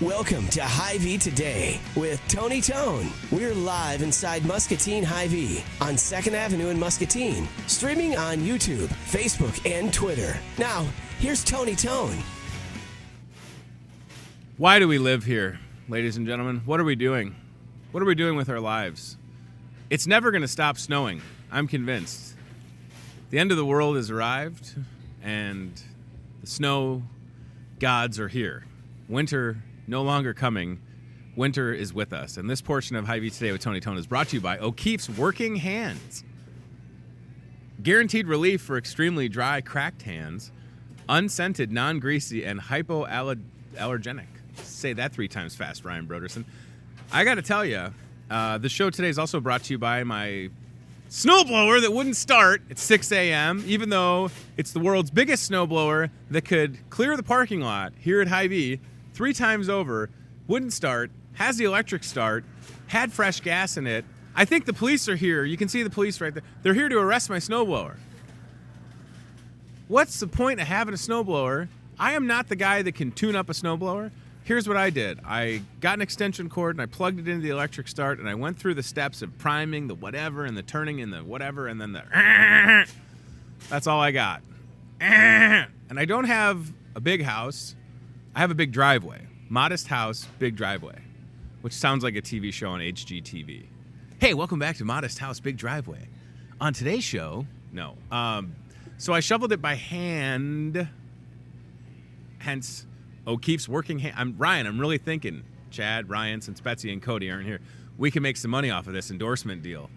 Welcome to Hy-Vee Today with Tony Tone. We're live inside Muscatine Hy-Vee on 2nd Avenue in Muscatine, streaming on YouTube, Facebook, and Twitter. Now, here's Tony Tone. Why do we live here, ladies and gentlemen? What are we doing? What are we doing with our lives? It's never going to stop snowing. I'm convinced. The end of the world has arrived, and the snow gods are here. Winter no longer coming. Winter is with us. And this portion of Hy-Vee Today with Tony Tone is brought to you by O'Keefe's Working Hands. Guaranteed relief for extremely dry, cracked hands. Unscented, non-greasy, and hypoallergenic. Say that 3 times fast, Ryan Broderson. I got to tell you, the show today is also brought to you by my snowblower that wouldn't start at 6 a.m., even though it's the world's biggest snowblower that could clear the parking lot here at Hy-Vee 3 times over, wouldn't start, has the electric start, had fresh gas in it. I think the police are here. You can see the police right there. They're here to arrest my snowblower. What's the point of having a snowblower? I am not the guy that can tune up a snowblower. Here's what I did. I got an extension cord and I plugged it into the electric start and I went through the steps of priming, the whatever, and the turning, and the whatever, and then the that's all I got. And I don't have a big house. I have a big driveway. Modest house, big driveway, which sounds like a TV show on HGTV. Hey, welcome back to Modest House, Big Driveway. On today's show, no. So I shoveled it by hand, hence O'Keefe's Working Hand. I'm really thinking, Chad, Ryan, since Betsy and Cody aren't here, we can make some money off of this endorsement deal.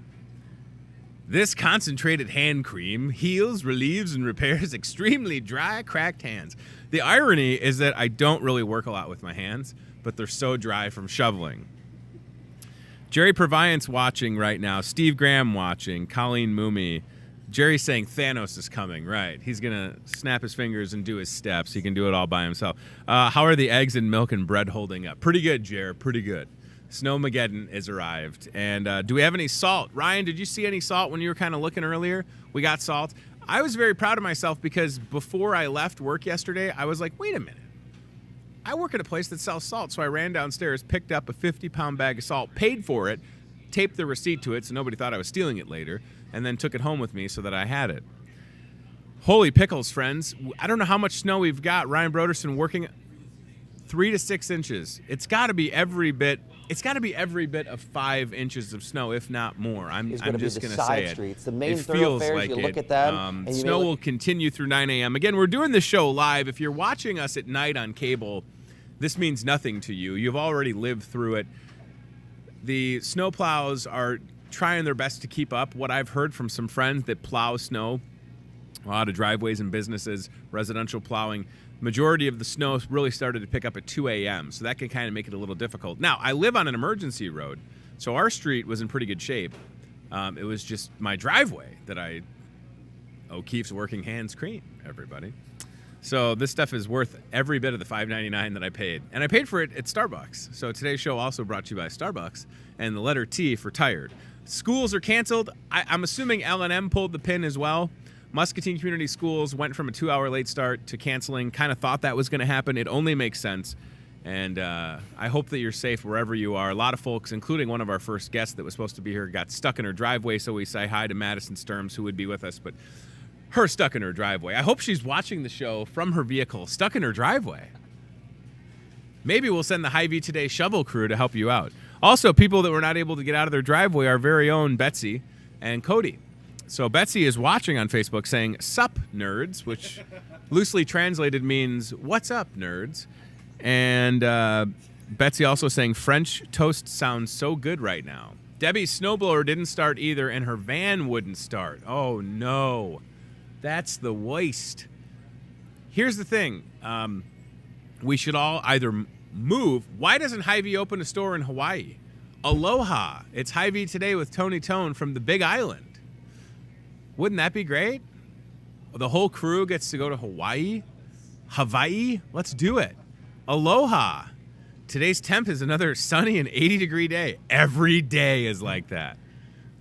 This concentrated hand cream heals, relieves, and repairs extremely dry, cracked hands. The irony is that I don't really work a lot with my hands, but they're so dry from shoveling. Jerry Purviance watching right now, Steve Graham watching, Colleen Moomey, Jerry's saying Thanos is coming, right? He's going to snap his fingers and do his steps. He can do it all by himself. How are the eggs and milk and bread holding up? Pretty good, Jer. Pretty good. Snowmageddon has arrived. And do we have any salt? Ryan, did you see any salt when you were kind of looking earlier? We got salt. I was very proud of myself because before I left work yesterday, I was like, wait a minute. I work at a place that sells salt. So I ran downstairs, picked up a 50-pound bag of salt, paid for it, taped the receipt to it so nobody thought I was stealing it later, and then took it home with me so that I had it. Holy pickles, friends. I don't know how much snow we've got. Ryan Broderson working 3 to 6 inches. It's got to be every bit of 5 inches of snow, if not more. I'm just going to say it. Streets, the main thoroughfares, like you look at them. And snow will continue through 9 a.m. Again, we're doing this show live. If you're watching us at night on cable, this means nothing to you. You've already lived through it. The snowplows are trying their best to keep up. What I've heard from some friends that plow snow, a lot of driveways and businesses, residential plowing, majority of the snow really started to pick up at 2 a.m., so that can kind of make it a little difficult. Now, I live on an emergency road, so our street was in pretty good shape. It was just my driveway that O'Keefe's working hands cream, everybody. So this stuff is worth every bit of the $5.99 that I paid. And I paid for it at Starbucks. So today's show also brought to you by Starbucks and the letter T for tired. Schools are canceled. I'm assuming L&M pulled the pin as well. Muscatine Community Schools went from a 2-hour late start to canceling. Kind of thought that was going to happen. It only makes sense. And I hope that you're safe wherever you are. A lot of folks, including one of our first guests that was supposed to be here, got stuck in her driveway. So we say hi to Madison Sturms, who would be with us. But her stuck in her driveway. I hope she's watching the show from her vehicle, stuck in her driveway. Maybe we'll send the Hy-Vee Today shovel crew to help you out. Also, people that were not able to get out of their driveway, our very own Betsy and Cody. So Betsy is watching on Facebook saying, "Sup, nerds," which loosely translated means, "What's up, nerds?" And Betsy also saying, "French toast sounds so good right now." Debbie's snowblower didn't start either, and her van wouldn't start. Oh, no. That's the worst. Here's the thing. We should all either move. Why doesn't Hy-Vee open a store in Hawaii? Aloha. It's Hy-Vee Today with Tony Tone from the Big Island. Wouldn't that be great? The whole crew gets to go to Hawaii? Let's do it. Aloha. Today's temp is another sunny and 80-degree day. Every day is like that.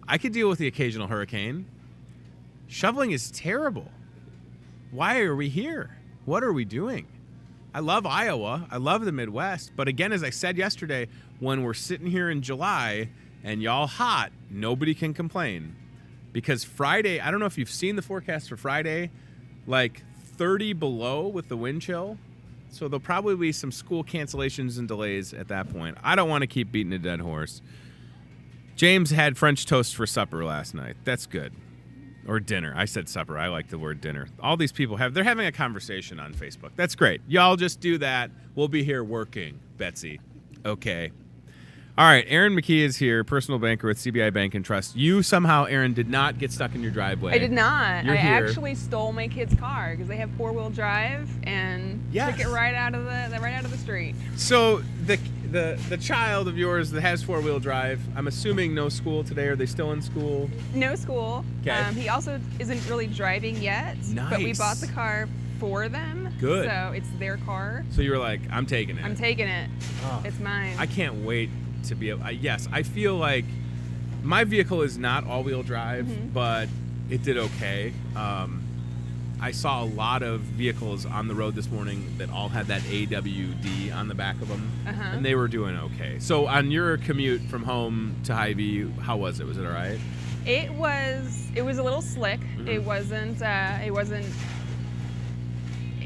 I could deal with the occasional hurricane. Shoveling is terrible. Why are we here? What are we doing? I love Iowa. I love the Midwest. But again, as I said yesterday, when we're sitting here in July and y'all hot, nobody can complain. Because Friday, I don't know if you've seen the forecast for Friday, like 30 below with the wind chill. So there'll probably be some school cancellations and delays at that point. I don't want to keep beating a dead horse. James had French toast for supper last night. That's good. Or dinner. I said supper. I like the word dinner. All these people they're having a conversation on Facebook. That's great. Y'all just do that. We'll be here working, Betsy. Okay. All right. Aaron McKee is here, personal banker with CBI Bank and Trust. You somehow, Aaron, did not get stuck in your driveway. I did not. You're here. Actually stole my kid's car because they have 4-wheel drive and took it right out of the street. So the child of yours that has 4-wheel drive, I'm assuming no school today. Are they still in school? No school. Okay. He also isn't really driving yet. Nice. But we bought the car for them. Good. So it's their car. So you were like, I'm taking it. I'm taking it. Oh, it's mine. I can't wait to be able. Yes, I feel like my vehicle is not all-wheel drive, but it did okay. I saw a lot of vehicles on the road this morning that all had that AWD on the back of them, and they were doing okay. So on your commute from home to Hy-Vee, how was it? Was it all right? It was a little slick. It wasn't. I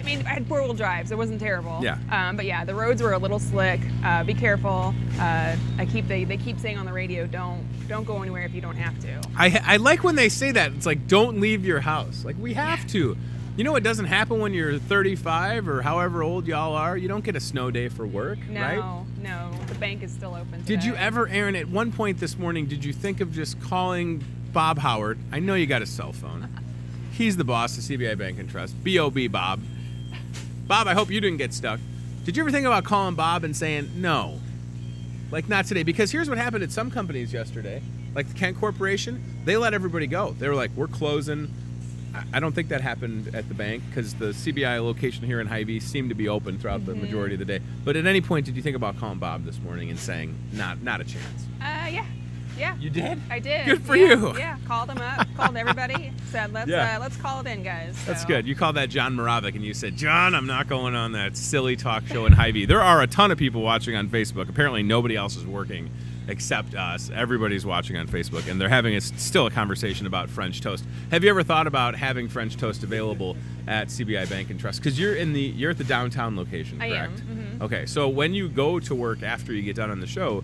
mean, I had 4-wheel drive, so it wasn't terrible. Yeah. But yeah, the roads were a little slick. Be careful. They keep saying on the radio, don't go anywhere if you don't have to. I like when they say that. It's like, don't leave your house. Like, we have to. You know, it doesn't happen when you're 35 or however old y'all are. You don't get a snow day for work, right? No. The bank is still open today. Did you ever, Aaron, at one point this morning, did you think of just calling Bob Howard? I know you got a cell phone. He's the boss of CBI Bank and Trust. B.O.B. Bob. Bob, I hope you didn't get stuck. Did you ever think about calling Bob and saying, no, Like, not today. Because here's what happened at some companies yesterday. Like the Kent Corporation, they let everybody go. They were like, we're closing. I don't think that happened at the bank because the CBI location here in Hy-Vee seemed to be open throughout the majority of the day. But at any point, did you think about calling Bob this morning and saying, not a chance? Yeah. You did? I did. Good for you. Yeah, called him up, called everybody, said, let's call it in, guys. So. That's good. You called that John Moravec and you said, John, I'm not going on that silly talk show in Hy-Vee. There are a ton of people watching on Facebook. Apparently nobody else is working except us. Everybody's watching on Facebook, and they're having still a conversation about French toast. Have you ever thought about having French toast available at CBI Bank and Trust? Because you're at the downtown location, correct? I am. Mm-hmm. Okay, so when you go to work after you get done on the show,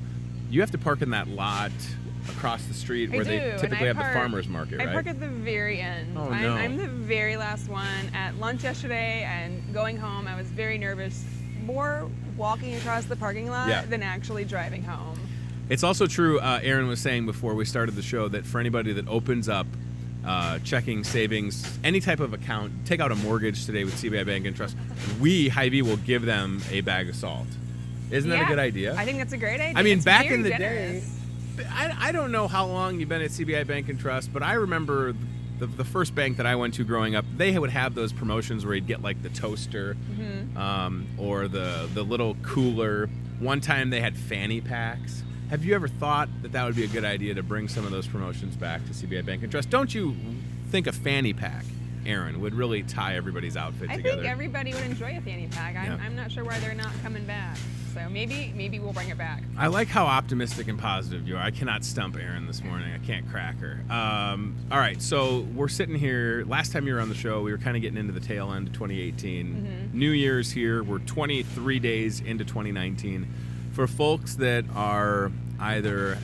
you have to park in that lot across the street where they typically have the farmer's market, right? I park at the very end. Oh, no. I'm the very last one. At lunch yesterday and going home, I was very nervous, more walking across the parking lot than actually driving home. It's also true, Aaron was saying before we started the show, that for anybody that opens up checking, savings, any type of account, take out a mortgage today with CBI Bank and Trust, we, Hy-Vee, will give them a bag of salt. Isn't that a good idea? I think that's a great idea. I mean, it's back in the generous. day, I don't know how long you've been at CBI Bank and Trust, but I remember the first bank that I went to growing up, they would have those promotions where you'd get like the toaster or the little cooler. One time they had fanny packs. Have you ever thought that would be a good idea to bring some of those promotions back to CBI Bank and Trust? Don't you think a fanny pack, Aaron, would really tie everybody's outfit together? I think everybody would enjoy a fanny pack. I'm not sure why they're not coming back. So maybe we'll bring it back. I like how optimistic and positive you are. I cannot stump Aaron this morning. I can't crack her. All right, so we're sitting here. Last time you were on the show, we were kind of getting into the tail end of 2018. New Year's here. We're 23 days into 2019. For folks that are either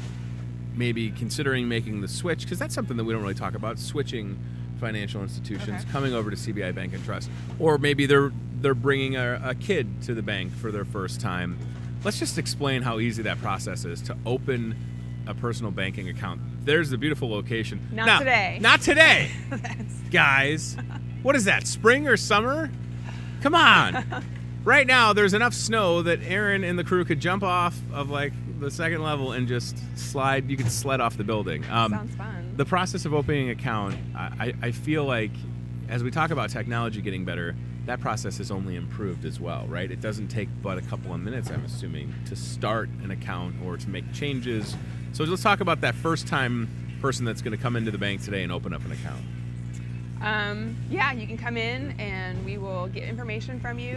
maybe considering making the switch, because that's something that we don't really talk about, switching financial institutions, coming over to CBI Bank and Trust, or maybe they're bringing a kid to the bank for their first time. Let's just explain how easy that process is to open a personal banking account. There's the beautiful location. Not today. Not today, guys. What is that, spring or summer? Come on. Right now, there's enough snow that Aaron and the crew could jump off of like the second level and just slide. You could sled off the building. Sounds fun. The process of opening an account, I feel like, as we talk about technology getting better, that process has only improved as well, right? It doesn't take but a couple of minutes, I'm assuming, to start an account or to make changes. So let's talk about that first-time person that's going to come into the bank today and open up an account. You can come in and we will get information from you,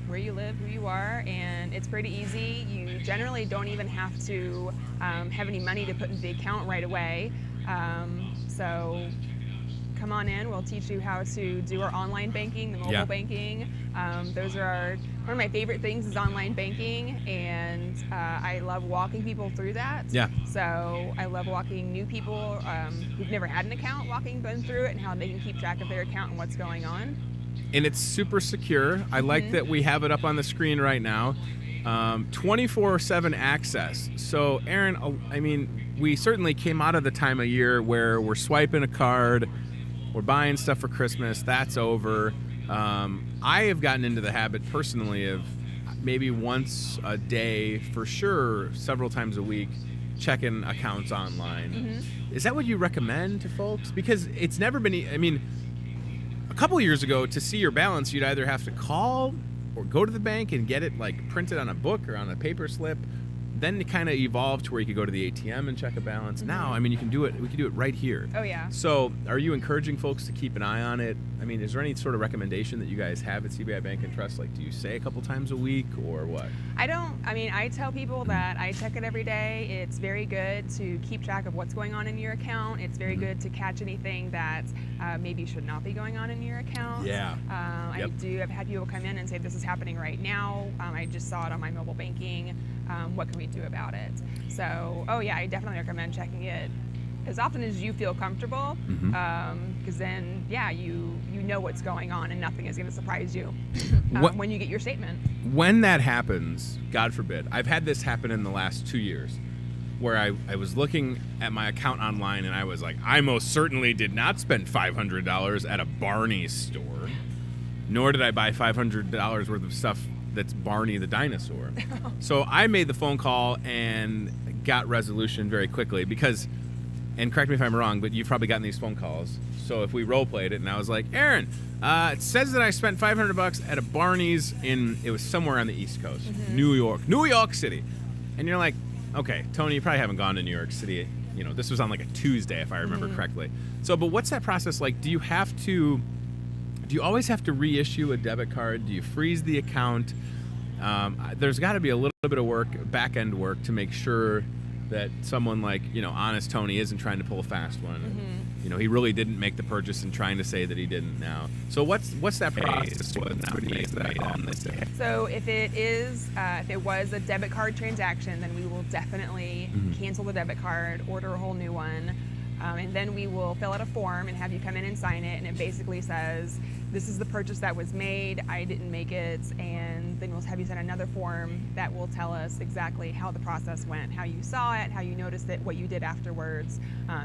where you live, who you are, and it's pretty easy. You generally don't even have to have any money to put into the account right away. So come on in, we'll teach you how to do our online banking, the mobile banking. Those are one of my favorite things is online banking, and I love walking people through that. Yeah. So I love walking new people who've never had an account, walking them through it and how they can keep track of their account and what's going on. And it's super secure. I like that we have it up on the screen right now. 24/7 access. So Aaron, I mean, we certainly came out of the time of year where we're swiping a card, we're buying stuff for Christmas, that's over. I have gotten into the habit personally of maybe once a day, for sure, several times a week, checking accounts online. Is that what you recommend to folks? Because it's never been, I mean, a couple of years ago, to see your balance, you'd either have to call or go to the bank and get it like printed on a book or on a paper slip. Then it kind of evolved to where you could go to the ATM and check a balance. Now, I mean, you can do it. We can do it right here. Oh, yeah. So are you encouraging folks to keep an eye on it? I mean, is there any sort of recommendation that you guys have at CBI Bank and Trust? Like, do you say a couple times a week or what? I tell people that I check it every day. It's very good to keep track of what's going on in your account. It's very good to catch anything that maybe should not be going on in your account. Yeah. I've had people come in and say, this is happening right now. I just saw it on my mobile banking. What can we do about it? So, I definitely recommend checking it as often as you feel comfortable, because then, you know what's going on and nothing is going to surprise you when you get your statement. When that happens, God forbid, I've had this happen in the last 2 years, where I was looking at my account online and I was like, I most certainly did not spend $500 at a Barney's store, nor did I buy $500 worth of stuff that's Barney the dinosaur. So I made the phone call and got resolution very quickly because, and correct me if I'm wrong, but you've probably gotten these phone calls. So if we role played it and I was like, Aaron, it says that I spent $500 at a Barney's it was somewhere on the East Coast, New York City. And you're like, okay, Tony, you probably haven't gone to New York City. You know, this was on like a Tuesday, if I remember correctly. So, but what's that process like? Do you always have to reissue a debit card? Do you freeze the account? There's got to be a little bit of work, back-end work, to make sure that someone like, Honest Tony isn't trying to pull a fast one. He really didn't make the purchase and trying to say that he didn't now. So what's that process? So if it was a debit card transaction, then we will definitely cancel the debit card, order a whole new one. And then we will fill out a form and have you come in and sign it. And it basically says, this is the purchase that was made, I didn't make it. And then we'll have you sign another form that will tell us exactly how the process went, how you saw it, how you noticed it, what you did afterwards.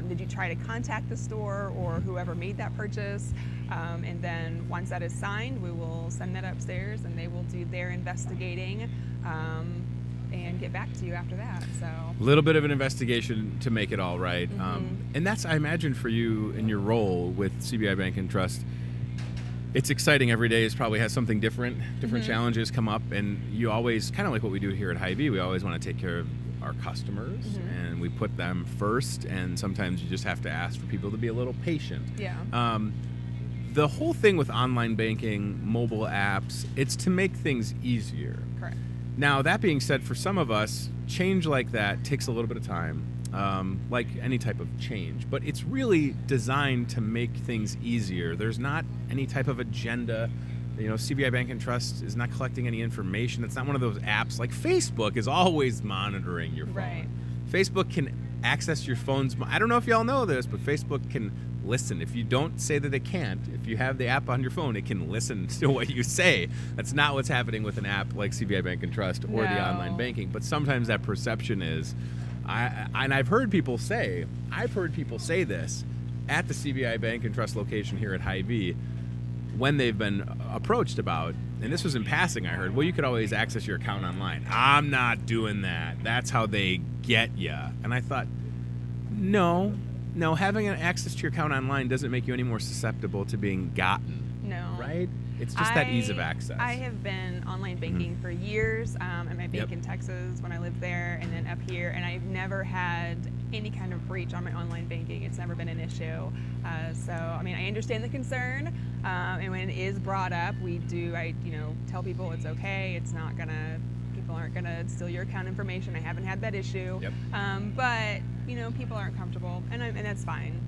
Did you try to contact the store or whoever made that purchase? And then once that is signed, we will send that upstairs and they will do their investigating. And get back to you after that. So a little bit of an investigation to make it all right. And that's, I imagine, for you in your role with CBI Bank and Trust, it's exciting. Every day probably has something different challenges come up, and you always, kind of like what we do here at Hy-Vee, we always want to take care of our customers and we put them first, and sometimes you just have to ask for people to be a little patient. The whole thing with online banking, mobile apps, it's to make things easier. Correct. Now, that being said, for some of us, change like that takes a little bit of time, like any type of change. But it's really designed to make things easier. There's not any type of agenda. CBI Bank and Trust is not collecting any information. It's not one of those apps. Like Facebook is always monitoring your phone. Right. Facebook can access your phone's... I don't know if y'all know this, but Facebook can listen. If you don't say that it can't, if you have the app on your phone, it can listen to what you say. That's not what's happening with an app like CBI Bank and Trust or the online banking. But sometimes that perception is, I've heard people say this at the CBI Bank and Trust location here at Hy-Vee when they've been approached about, and this was in passing, I heard, well, you could always access your account online. I'm not doing that. That's how they get you. And I thought, no, having an access to your account online doesn't make you any more susceptible to being gotten. No. Right? It's just that ease of access. I have been online banking for years. At my bank in Texas when I lived there, and then up here, and I've never had any kind of breach on my online banking. It's never been an issue. So, I understand the concern, and when it is brought up, I tell people it's okay. It's not gonna. People aren't gonna steal your account information. I haven't had that issue. But people aren't comfortable, and that's fine.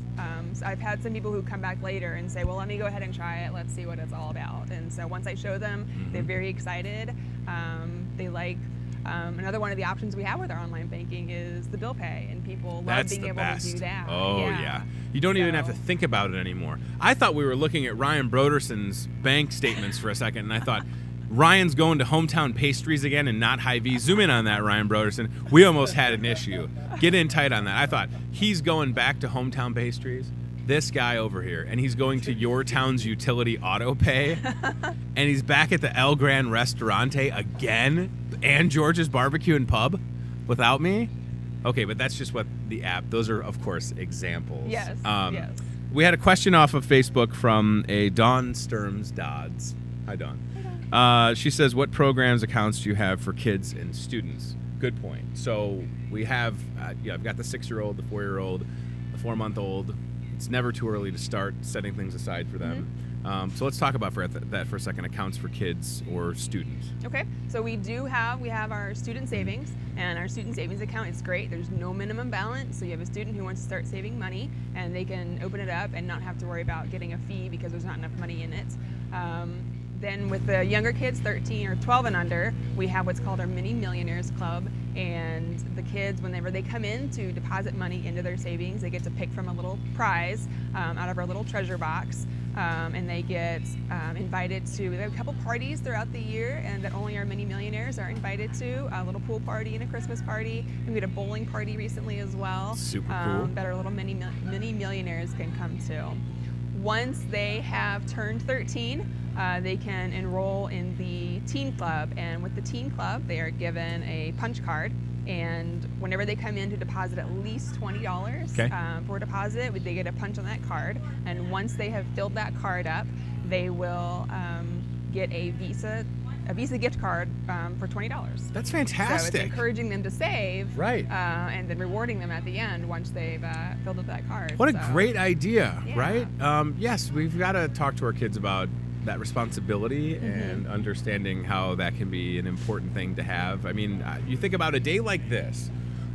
So I've had some people who come back later and say, well, let me go ahead and try it. Let's see what it's all about. And so once I show them, they're very excited. They like, another one of the options we have with our online banking is the bill pay, and people love being able to do that. Oh, yeah. You don't even have to think about it anymore. I thought we were looking at Ryan Broderson's bank statements for a second, and I thought, Ryan's going to Hometown Pastries again and not Hy-Vee. Zoom in on that, Ryan Broderson. We almost had an issue. Get in tight on that. I thought, he's going back to Hometown Pastries, this guy over here, and he's going to your town's utility auto pay, and he's back at the El Gran Restaurante again, and George's Barbecue and Pub without me? Okay, but that's just what the app, those are, of course, examples. Yes, yes. We had a question off of Facebook from a Dawn Sturms Dodds. Hi, Dawn. She says, what programs, accounts do you have for kids and students? Good point. So we have, I've got the 6-year-old, the 4-year-old, the 4-month-old. It's never too early to start setting things aside for them. So let's talk about that for a second, accounts for kids or students. Okay, so we have our student savings, and our student savings account is great. There's no minimum balance, so you have a student who wants to start saving money, and they can open it up and not have to worry about getting a fee because there's not enough money in it. Then with the younger kids, 13 or 12 and under, we have what's called our Mini Millionaires Club, and the kids, whenever they come in to deposit money into their savings, they get to pick from a little prize out of our little treasure box, and they get invited to, we have a couple parties throughout the year, and that only our Mini Millionaires are invited to, a little pool party and a Christmas party, and we had a bowling party recently as well. Super cool. That our little mini millionaires can come to. Once they have turned 13, they can enroll in the teen club, and with the teen club they are given a punch card, and whenever they come in to deposit at least $20 for a deposit, they get a punch on that card, and once they have filled that card up, they will get a Visa gift card for $20. That's fantastic. So it's encouraging them to save, right? And then rewarding them at the end once they've filled up that card. What a great idea, yeah. right? Yes, we've got to talk to our kids about that responsibility and understanding how that can be an important thing to have. I mean, you think about a day like this,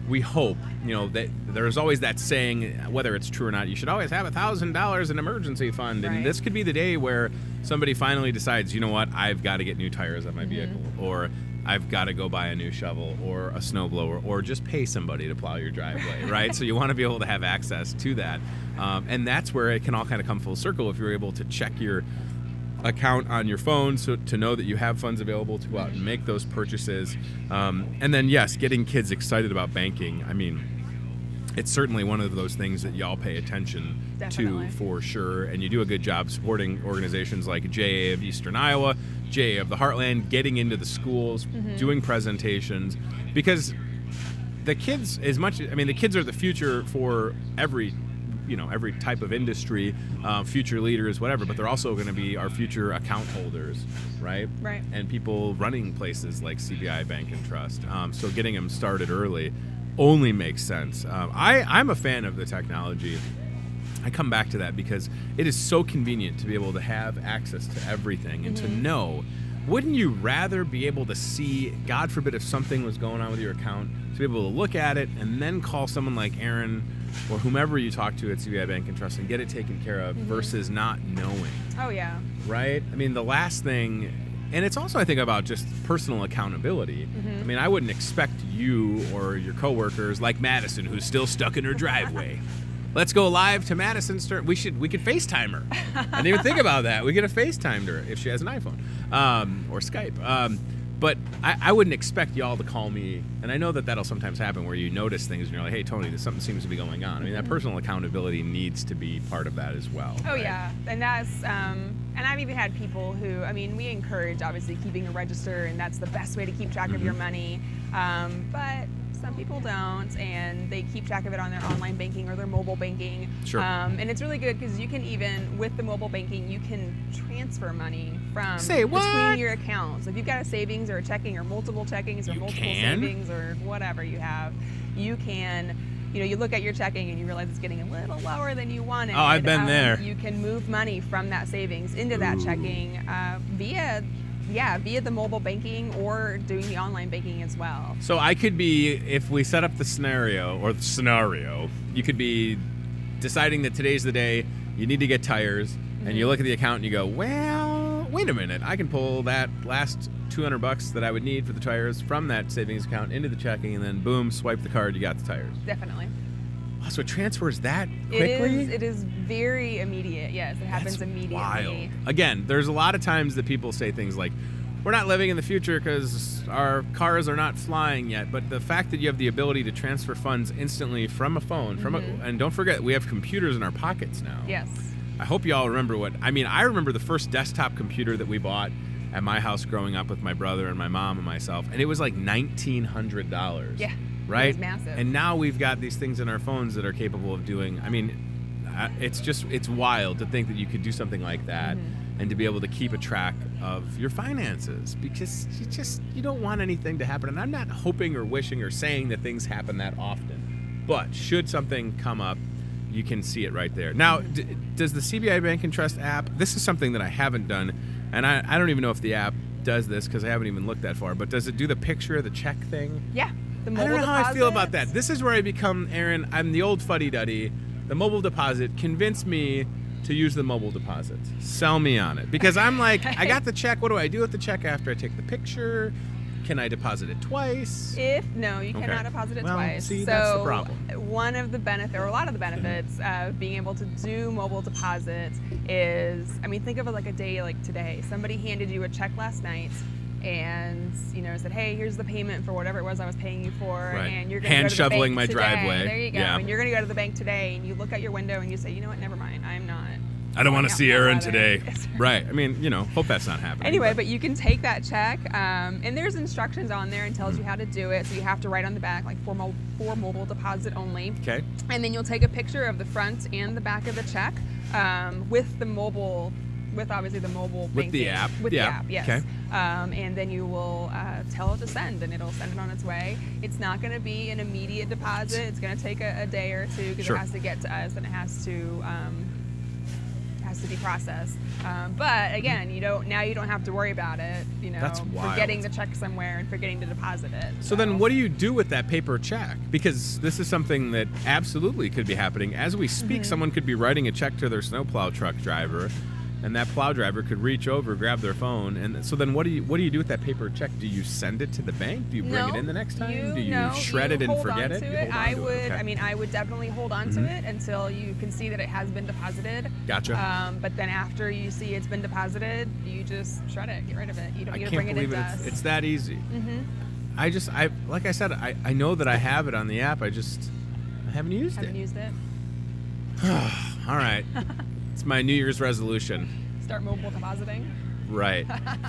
we hope, that there's always that saying, whether it's true or not, you should always have $1,000 in emergency fund. And this could be the day where somebody finally decides, you know what, I've got to get new tires on my vehicle, or I've got to go buy a new shovel or a snowblower, or just pay somebody to plow your driveway, right? So you want to be able to have access to that. And that's where it can all kind of come full circle if you're able to check your account on your phone, so to know that you have funds available to go out and make those purchases. And then, yes, getting kids excited about banking. I mean, it's certainly one of those things that y'all pay attention to for sure. And you do a good job supporting organizations like JA of Eastern Iowa, JA of the Heartland, getting into the schools, doing presentations, because the kids, the kids are the future for every type of industry, future leaders, whatever, but they're also going to be our future account holders, right? Right. And people running places like CBI Bank and Trust. So getting them started early only makes sense. I'm a fan of the technology. I come back to that because it is so convenient to be able to have access to everything and to know. Wouldn't you rather be able to see, God forbid if something was going on with your account, to be able to look at it and then call someone like Aaron or whomever you talk to at CBI Bank and Trust and get it taken care of versus not knowing? Oh, yeah. Right? I mean, the last thing, and it's also, I think, about just personal accountability. I mean, I wouldn't expect you or your coworkers, like Madison, who's still stuck in her driveway. Let's go live to Madison. We could FaceTime her. I didn't even think about that. We could have FaceTimed her if she has an iPhone or Skype. But I wouldn't expect y'all to call me, and I know that that'll sometimes happen where you notice things and you're like, hey, Tony, something seems to be going on. I mean, that personal accountability needs to be part of that as well. Oh, right? yeah. And that's, and I've even had people who, we encourage, obviously, keeping a register, and that's the best way to keep track of your money. But some people don't, and they keep track of it on their online banking or their mobile banking. Sure. And it's really good because you can even, with the mobile banking, you can transfer money from between your accounts. So if you've got a savings or a checking or multiple checkings or multiple savings or whatever you have, you can, you look at your checking and you realize it's getting a little lower than you wanted. Oh, I've been there. You can move money from that savings into that checking via the mobile banking or doing the online banking as well. So I could be, if we set up the scenario, you could be deciding that today's the day you need to get tires, and you look at the account and you go, well, wait a minute, I can pull that last $200 that I would need for the tires from that savings account into the checking, and then boom, swipe the card, you got the tires. Definitely. Oh, so it transfers that quickly? It is very immediate, yes. It happens immediately. Wild. Again, there's a lot of times that people say things like, we're not living in the future because our cars are not flying yet, but the fact that you have the ability to transfer funds instantly from a phone, and don't forget, we have computers in our pockets now. Yes. I hope you all remember I remember the first desktop computer that we bought at my house growing up with my brother and my mom and myself, and it was like $1,900. Yeah. Right? It was massive. And now we've got these things in our phones that are capable of doing, it's wild to think that you could do something like that and to be able to keep a track of your finances, because you don't want anything to happen. And I'm not hoping or wishing or saying that things happen that often, but should something come up, you can see it right there. Now, does the CBI Bank and Trust app, this is something that I haven't done, and I don't even know if the app does this because I haven't even looked that far, but does it do the picture of the check thing? Yeah. I don't know how I feel about that. This is where I become, Aaron, I'm the old fuddy-duddy. The mobile deposit convinced me to use the mobile deposit. Sell me on it. Because I'm like, I got the check. What do I do with the check after I take the picture? Can I deposit it twice? No, you cannot deposit it twice. See, that's the problem. One of the benefits, or a lot of the benefits of being able to do mobile deposits is, think of it like a day like today. Somebody handed you a check last night and said, hey, here's the payment for whatever it was I was paying you for, and you're going to go to the shoveling bank my today. driveway. There you go. Yeah. And you're going to go to the bank today, and you look at your window and you say, you know what, never mind, I'm not I don't want to see Aaron weather. today. Right. I mean, hope that's not happening. Anyway, but but you can take that check, and there's instructions on there and tells you how to do it. So you have to write on the back, like for mobile deposit only. Okay. And then you'll take a picture of the front and the back of the check with obviously the mobile With the banking. app. With the app, yes. Okay. And then you will tell it to send, and it'll send it on its way. It's not going to be an immediate deposit. It's going to take a day or two because Sure. it has to get to us and it has to be processed. But again, you don't have to worry about it. That's wild. Forgetting the check somewhere and forgetting to deposit it. So then what do you do with that paper check? Because this is something that absolutely could be happening. As we speak, someone could be writing a check to their snowplow truck driver, and that plow driver could reach over, grab their phone, and so then what do you do with that paper check? Do you send it to the bank? Do you bring it in the next time? Do you shred it and forget it? I would definitely hold on to it until you can see that it has been deposited. Gotcha. But then after you see it's been deposited, you just shred it, get rid of it. You don't need to bring it into us. It's that easy. I like I said, I know that I have it on the app. I haven't used it. All right. It's my New Year's resolution. Start mobile depositing. Right.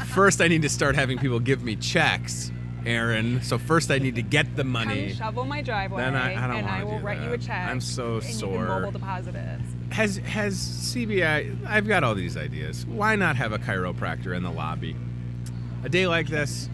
First, I need to start having people give me checks, Aaron. So first, I need to get the money. Come shovel my driveway, Then I don't and wanna I will do write you a that. check. I'm so and sore. You can mobile deposit it. Has CBI? I've got all these ideas. Why not have a chiropractor in the lobby? A day like this,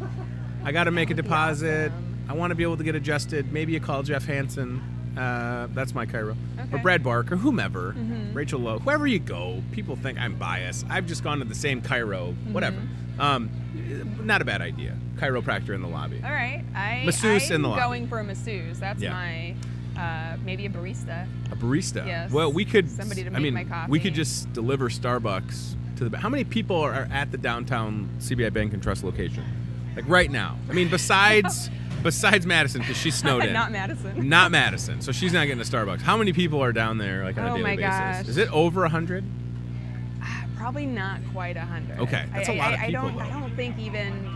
I got to make a deposit. Awesome. I want to be able to get adjusted. Maybe you call Jeff Hansen. That's my chiro. Okay. Or Brad Barker, whomever. Rachel Lowe. Whoever you go, people think I'm biased. I've just gone to the same chiro. Whatever. Not a bad idea. Chiropractor in the lobby. All right. Masseuse in the lobby. I'm going for a masseuse. That's Yeah. my maybe a barista. A barista. Yes. Well, we could. Somebody to make my coffee. We could just deliver Starbucks to the. How many people are at the downtown CBI Bank and Trust location? Like right now. I mean, besides Madison, because she's snowed in. Not Madison. Not Madison. So she's not getting a Starbucks. How many people are down there like on a Oh daily my basis? gosh. Is it over 100? Probably not quite 100. Okay, that's a lot of people, I though. don't think even.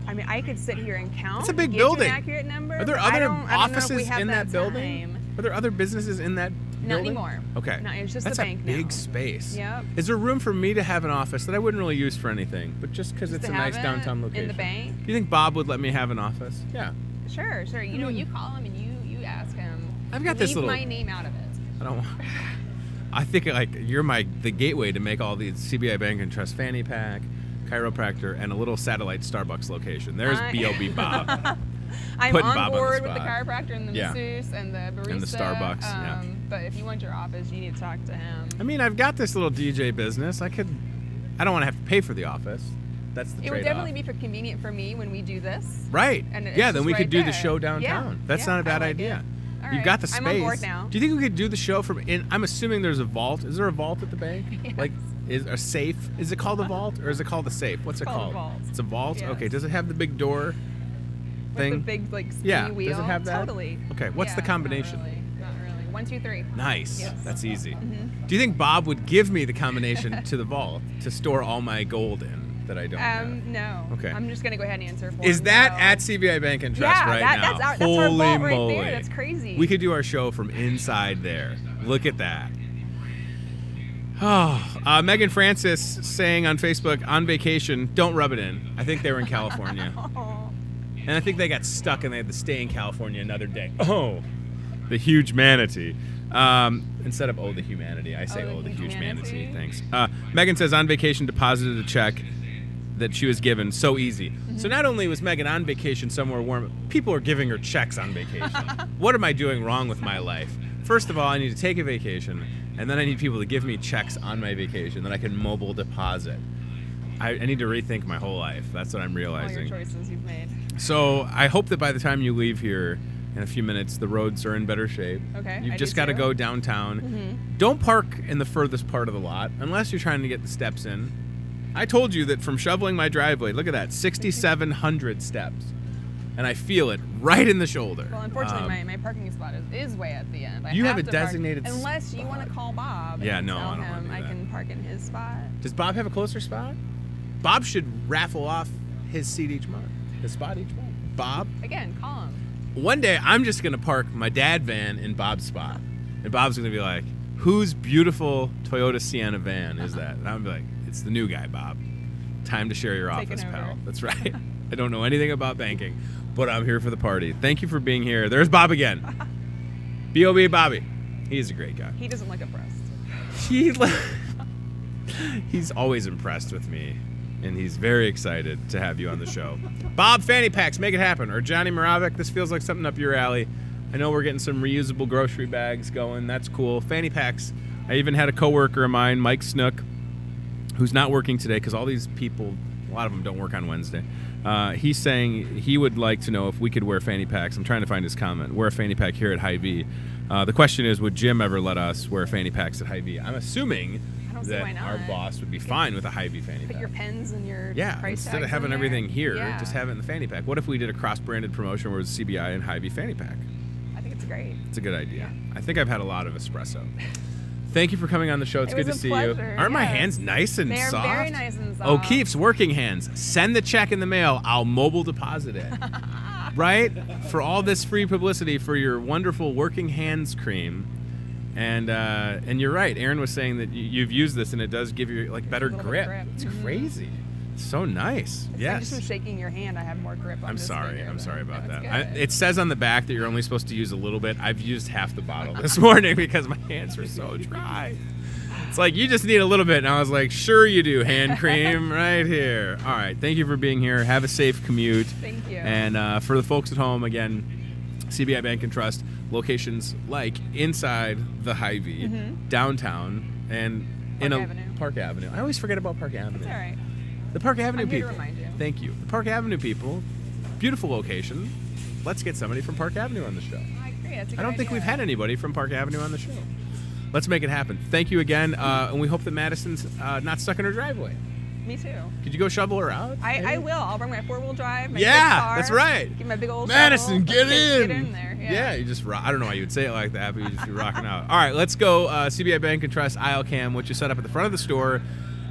I mean, I could sit here and count. It's a big and give building. You an accurate number. Are there but I other don't know if we offices have in that building? time. Are there other businesses in that Not building? anymore. Okay. No, it's just That's the bank a big now. space. Yep. Is there room for me to have an office that I wouldn't really use for anything, but just because Just it's a to have nice it downtown location? in the bank? Do you think Bob would let me have an office? Yeah. Sure. You know, you call him and you ask him. I've got this Leave little. my name out of it. I don't want. I think like you're the gateway to make all these CBI Bank and Trust fanny pack, chiropractor, and a little satellite Starbucks location. There's B.O.B. Bob. I'm Putting on Bob on the board with the spot. chiropractor and the Yeah. masseuse and the barista. And the Starbucks, yeah. But if you want your office, you need to talk to him. I mean, I've got this little DJ business. I don't want to have to pay for the office. That's the It would trade-off. definitely be convenient for me when we do this. Right. And it's Yeah, then just we right could do the there. show downtown. Yeah. That's Yeah, not a bad I like idea. it. All You've right. got the space. I'm on board now. Do you think we could do the show from in? I'm assuming there's a vault. Is there a vault at the bank? Yes. Like, is a safe? Is it called a vault or is it called a safe? What's it called called? a vault. It's a vault. Yes. Okay. Does it have the big door thing? With the big spinny Yeah. wheel. Does it have that? Totally. Okay. What's the Yeah, combination? Not really. 1, 2, 3. Nice. Yes. That's easy. Mm-hmm. Do you think Bob would give me the combination to the vault to store all my gold in that I don't have? No. Okay. I'm just gonna go ahead and answer for Is him, that no. at CBI Bank and Trust Yeah, right that- now? that's our Holy vault right moly. there. That's crazy. We could do our show from inside there. Look at that. Oh, Megan Francis saying on Facebook, on vacation, don't rub it in. I think they were in California. Oh. And I think they got stuck and they had to stay in California another day. Oh, the huge manatee. Instead of the humanity, I say the the huge manatee. humanity. Thanks. Megan says on vacation deposited a check that she was given. So easy. So not only was Megan on vacation somewhere warm, people are giving her checks on vacation. What am I doing wrong with my life? First of all, I need to take a vacation, and then I need people to give me checks on my vacation that I can mobile deposit. I need to rethink my whole life. That's what I'm All your realizing. choices you've made. So I hope that by the time you leave here in a few minutes, the roads are in better shape. Okay, You've I just do got to too. go downtown. Don't park in the furthest part of the lot unless you're trying to get the steps in. I told you that from shoveling my driveway, look at that, 6,700 steps. And I feel it right in the shoulder. Well, unfortunately, my parking spot is way at the end. You have a to park- designated unless you want to call Bob. Yeah, and no, tell I don't wanna him do I that. can park in his spot. Does Bob have a closer spot? Bob should raffle off his seat each month, his spot each month. Bob? Again, call him. One day, I'm just going to park my dad van in Bob's spot. And Bob's going to be like, whose beautiful Toyota Sienna van is that? And I'll be like, it's the new guy, Bob. Time to share your office, pal. That's right. I don't know anything about banking, but I'm here for the party. Thank you for being here. There's Bob again. B.O.B. Bobby. He's a great guy. He doesn't look impressed. He's always impressed with me, and he's very excited to have you on the show. Bob, fanny packs, make it happen. Or Johnny Moravec, this feels like something up your alley. I know we're getting some reusable grocery bags going. That's cool. Fanny packs. I even had a coworker of mine, Mike Snook, who's not working today because all these people, a lot of them don't work on Wednesday. He's saying he would like to know if we could wear fanny packs. I'm trying to find his comment. Wear a fanny pack here at Hy-Vee. The question is, would Jim ever let us wear fanny packs at Hy-Vee? I'm assuming that our boss would be fine with a Hy-Vee fanny pack. Put your pens and your price instead of tags having in everything here, yeah. just have it in the fanny pack. What if we did a cross-branded promotion where it was CBI and Hy-Vee fanny pack? I think it's great. It's a good idea. Yeah. I think I've had a lot of espresso. Thank you for coming on the show. It's good to see pleasure. you. Aren't my hands nice and They're soft? They're very nice and soft. O'Keefe's working hands. Send the check in the mail. I'll mobile deposit it. Right? For all this free publicity for your wonderful working hands cream. And you're right. Aaron was saying that you've used this and it does give you like better grip. It's crazy. It's so nice. Yes. Just from shaking your hand, I have more grip on I'm this sorry. finger, I'm sorry about that. Good. It says on the back that you're only supposed to use a little bit. I've used half the bottle this morning because my hands were so dry. It's like, you just need a little bit. And I was like, sure you do, hand cream right here. All right. Thank you for being here. Have a safe commute. Thank you. And for the folks at home, again, CBI Bank and Trust, locations like inside the Hy-Vee, downtown, and Park Avenue. I always forget about Park Avenue. It's all right. The Park Avenue I'm here people. to remind you. Thank you. The Park Avenue people. Beautiful location. Let's get somebody from Park Avenue on the show. I agree. That's a good I don't think idea. we've had anybody from Park Avenue on the show. Let's make it happen. Thank you again, and we hope that Madison's not stuck in her driveway. Me too. Could you go shovel her out? I will. I'll bring my 4-wheel drive. My Yeah, big car, that's right. Get my big old Madison, shovel. get in. Get in there. Yeah, you just rock. I don't know why you would say it like that, but you just be rocking out. All right, let's go. CBI Bank and Trust aisle cam, which is set up at the front of the store.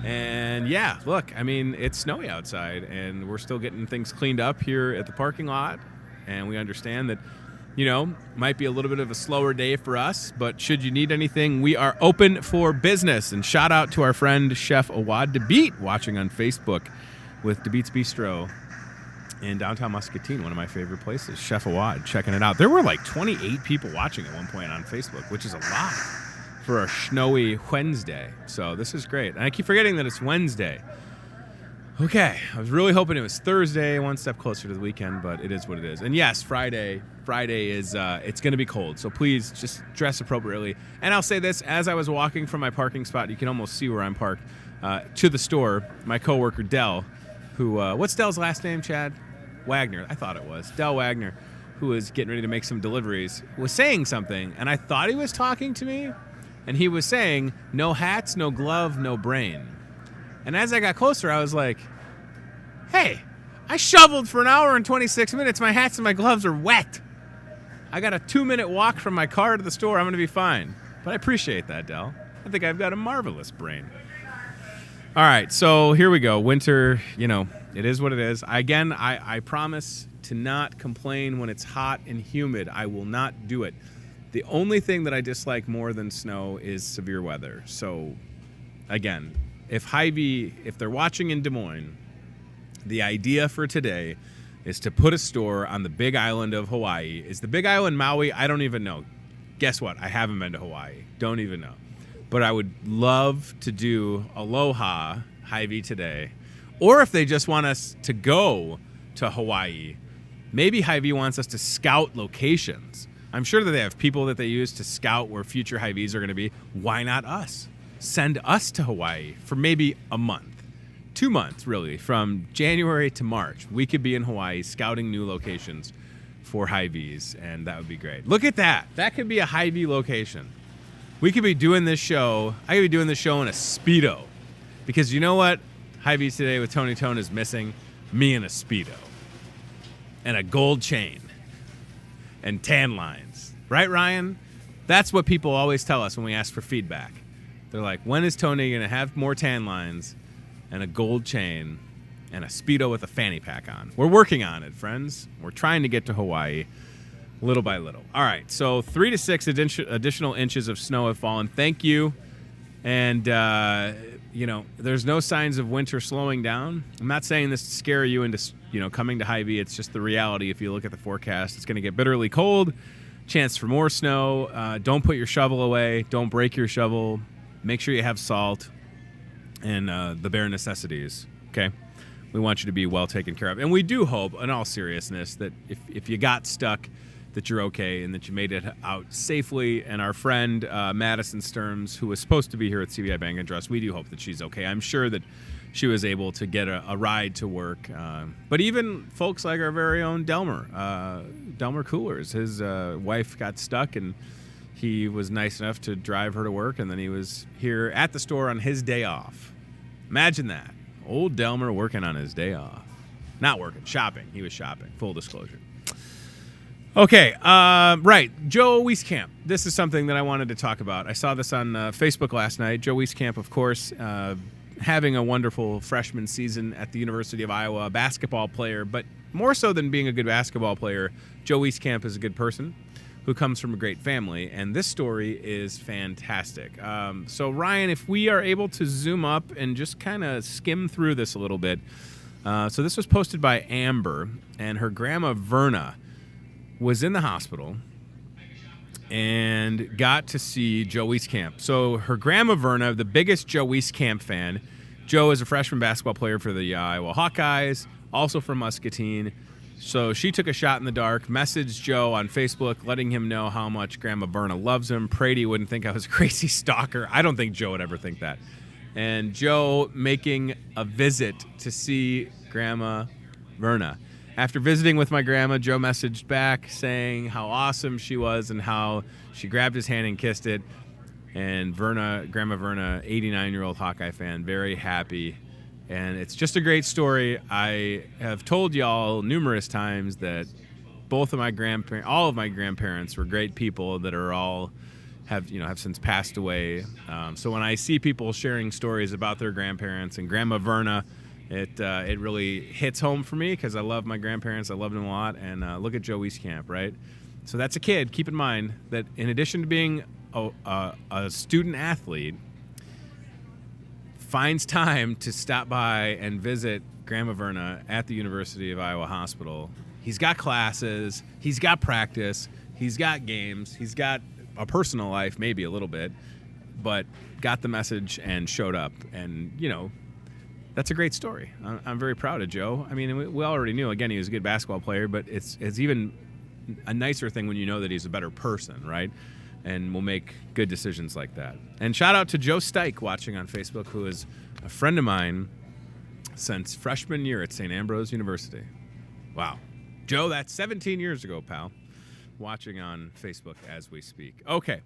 And yeah, look, I mean, it's snowy outside, and we're still getting things cleaned up here at the parking lot. And we understand that, you know, might be a little bit of a slower day for us, but should you need anything, we are open for business. And shout out to our friend Chef Awad DeBeat watching on Facebook with DeBeat's Bistro in downtown Muscatine, one of my favorite places. Chef Awad, checking it out. There were like 28 people watching at one point on Facebook, which is a lot for a snowy Wednesday. So this is great. And I keep forgetting that it's Wednesday. Okay, I was really hoping it was Thursday, one step closer to the weekend, but it is what it is. And yes, Friday is, it's going to be cold, so please just dress appropriately. And I'll say this, as I was walking from my parking spot, you can almost see where I'm parked, to the store, my coworker Dell, who, what's Dell's last name, Chad? Wagner, I thought it was. Dell Wagner, who was getting ready to make some deliveries, was saying something, and I thought he was talking to me, and he was saying, no hats, no glove, no brain. And as I got closer, I was like, hey, I shoveled for an hour and 26 minutes. My hats and my gloves are wet. I got a 2-minute walk from my car to the store. I'm going to be fine. But I appreciate that, Del. I think I've got a marvelous brain. All right, so here we go. Winter, you know, it is what it is. Again, I promise to not complain when it's hot and humid. I will not do it. The only thing that I dislike more than snow is severe weather. So, again, if Hy-Vee, if they're watching in Des Moines, the idea for today is to put a store on the big island of Hawaii. Is the big island Maui? I don't even know. Guess what? I haven't been to Hawaii. Don't even know. But I would love to do Aloha Hy-Vee today. Or if they just want us to go to Hawaii, maybe Hy-Vee wants us to scout locations. I'm sure that they have people that they use to scout where future Hy-Vees are going to be. Why not us? Send us to Hawaii for maybe a month. 2 months, really, from January to March. We could be in Hawaii scouting new locations for Hy-Vees, and that would be great. Look at that. That could be a Hy-Vee location. We could be doing this show. I could be doing this show in a Speedo. Because you know what Hy-Vees Today with Tony Tone is missing? Me in a Speedo. And a gold chain. And tan lines. Right, Ryan? That's what people always tell us when we ask for feedback. They're like, when is Tony going to have more tan lines and a gold chain and a Speedo with a fanny pack on? We're working on it, friends. We're trying to get to Hawaii. little by little. All right, so 3 to 6 additional inches of snow have fallen. Thank you. And, there's no signs of winter slowing down. I'm not saying this to scare you into, coming to Hy-Vee. It's just the reality. If you look at the forecast, it's going to get bitterly cold. Chance for more snow. Don't put your shovel away. Don't break your shovel. Make sure you have salt and the bare necessities, okay? We want you to be well taken care of. And we do hope, in all seriousness, that if you got stuck, that you're okay and that you made it out safely. And our friend Madison Stearns, who was supposed to be here at CBI Bank and Trust, we do hope that she's okay. I'm sure that she was able to get a ride to work. But even folks like our very own Delmer Coolers, his wife got stuck and he was nice enough to drive her to work, and then he was here at the store on his day off. Imagine that. Old Delmer working on his day off. Not working, shopping. He was shopping, full disclosure. Okay, right. Joe Wieskamp. This is something that I wanted to talk about. I saw this on Facebook last night. Joe Wieskamp, of course, having a wonderful freshman season at the University of Iowa, a basketball player. But more so than being a good basketball player, Joe Wieskamp is a good person who comes from a great family. And this story is fantastic. So, Ryan, if we are able to zoom up and just kind of skim through this a little bit. So this was posted by Amber, and her grandma, Verna, was in the hospital and got to see Joe Wieskamp. So her grandma, Verna, the biggest Joe Wieskamp fan. Joe is a freshman basketball player for the Iowa Hawkeyes, also from Muscatine. So she took a shot in the dark, messaged Joe on Facebook, letting him know how much Grandma Verna loves him. Prayed he wouldn't think I was a crazy stalker. I don't think Joe would ever think that. And Joe making a visit to see Grandma Verna. After visiting with my grandma, Joe messaged back saying how awesome she was and how she grabbed his hand and kissed it. And Grandma Verna, 89-year-old Hawkeye fan, very happy. And it's just a great story. I have told y'all numerous times that all of my grandparents were great people that are all have since passed away. So when I see people sharing stories about their grandparents and Grandma Verna, it really hits home for me because I love my grandparents. I loved them a lot. And look at Joe Wieskamp, right? So that's a kid. Keep in mind that in addition to being a student athlete, finds time to stop by and visit Grandma Verna at the University of Iowa Hospital. He's got classes. He's got practice. He's got games. He's got a personal life, maybe a little bit, but got the message and showed up. And, that's a great story. I'm very proud of Joe. I mean, we already knew, again, he was a good basketball player, but it's even a nicer thing when you know that he's a better person, right? And will make good decisions like that. And shout out to Joe Stike watching on Facebook, who is a friend of mine since freshman year at St. Ambrose University. Wow. Joe, that's 17 years ago, pal. Watching on Facebook as we speak. Okay.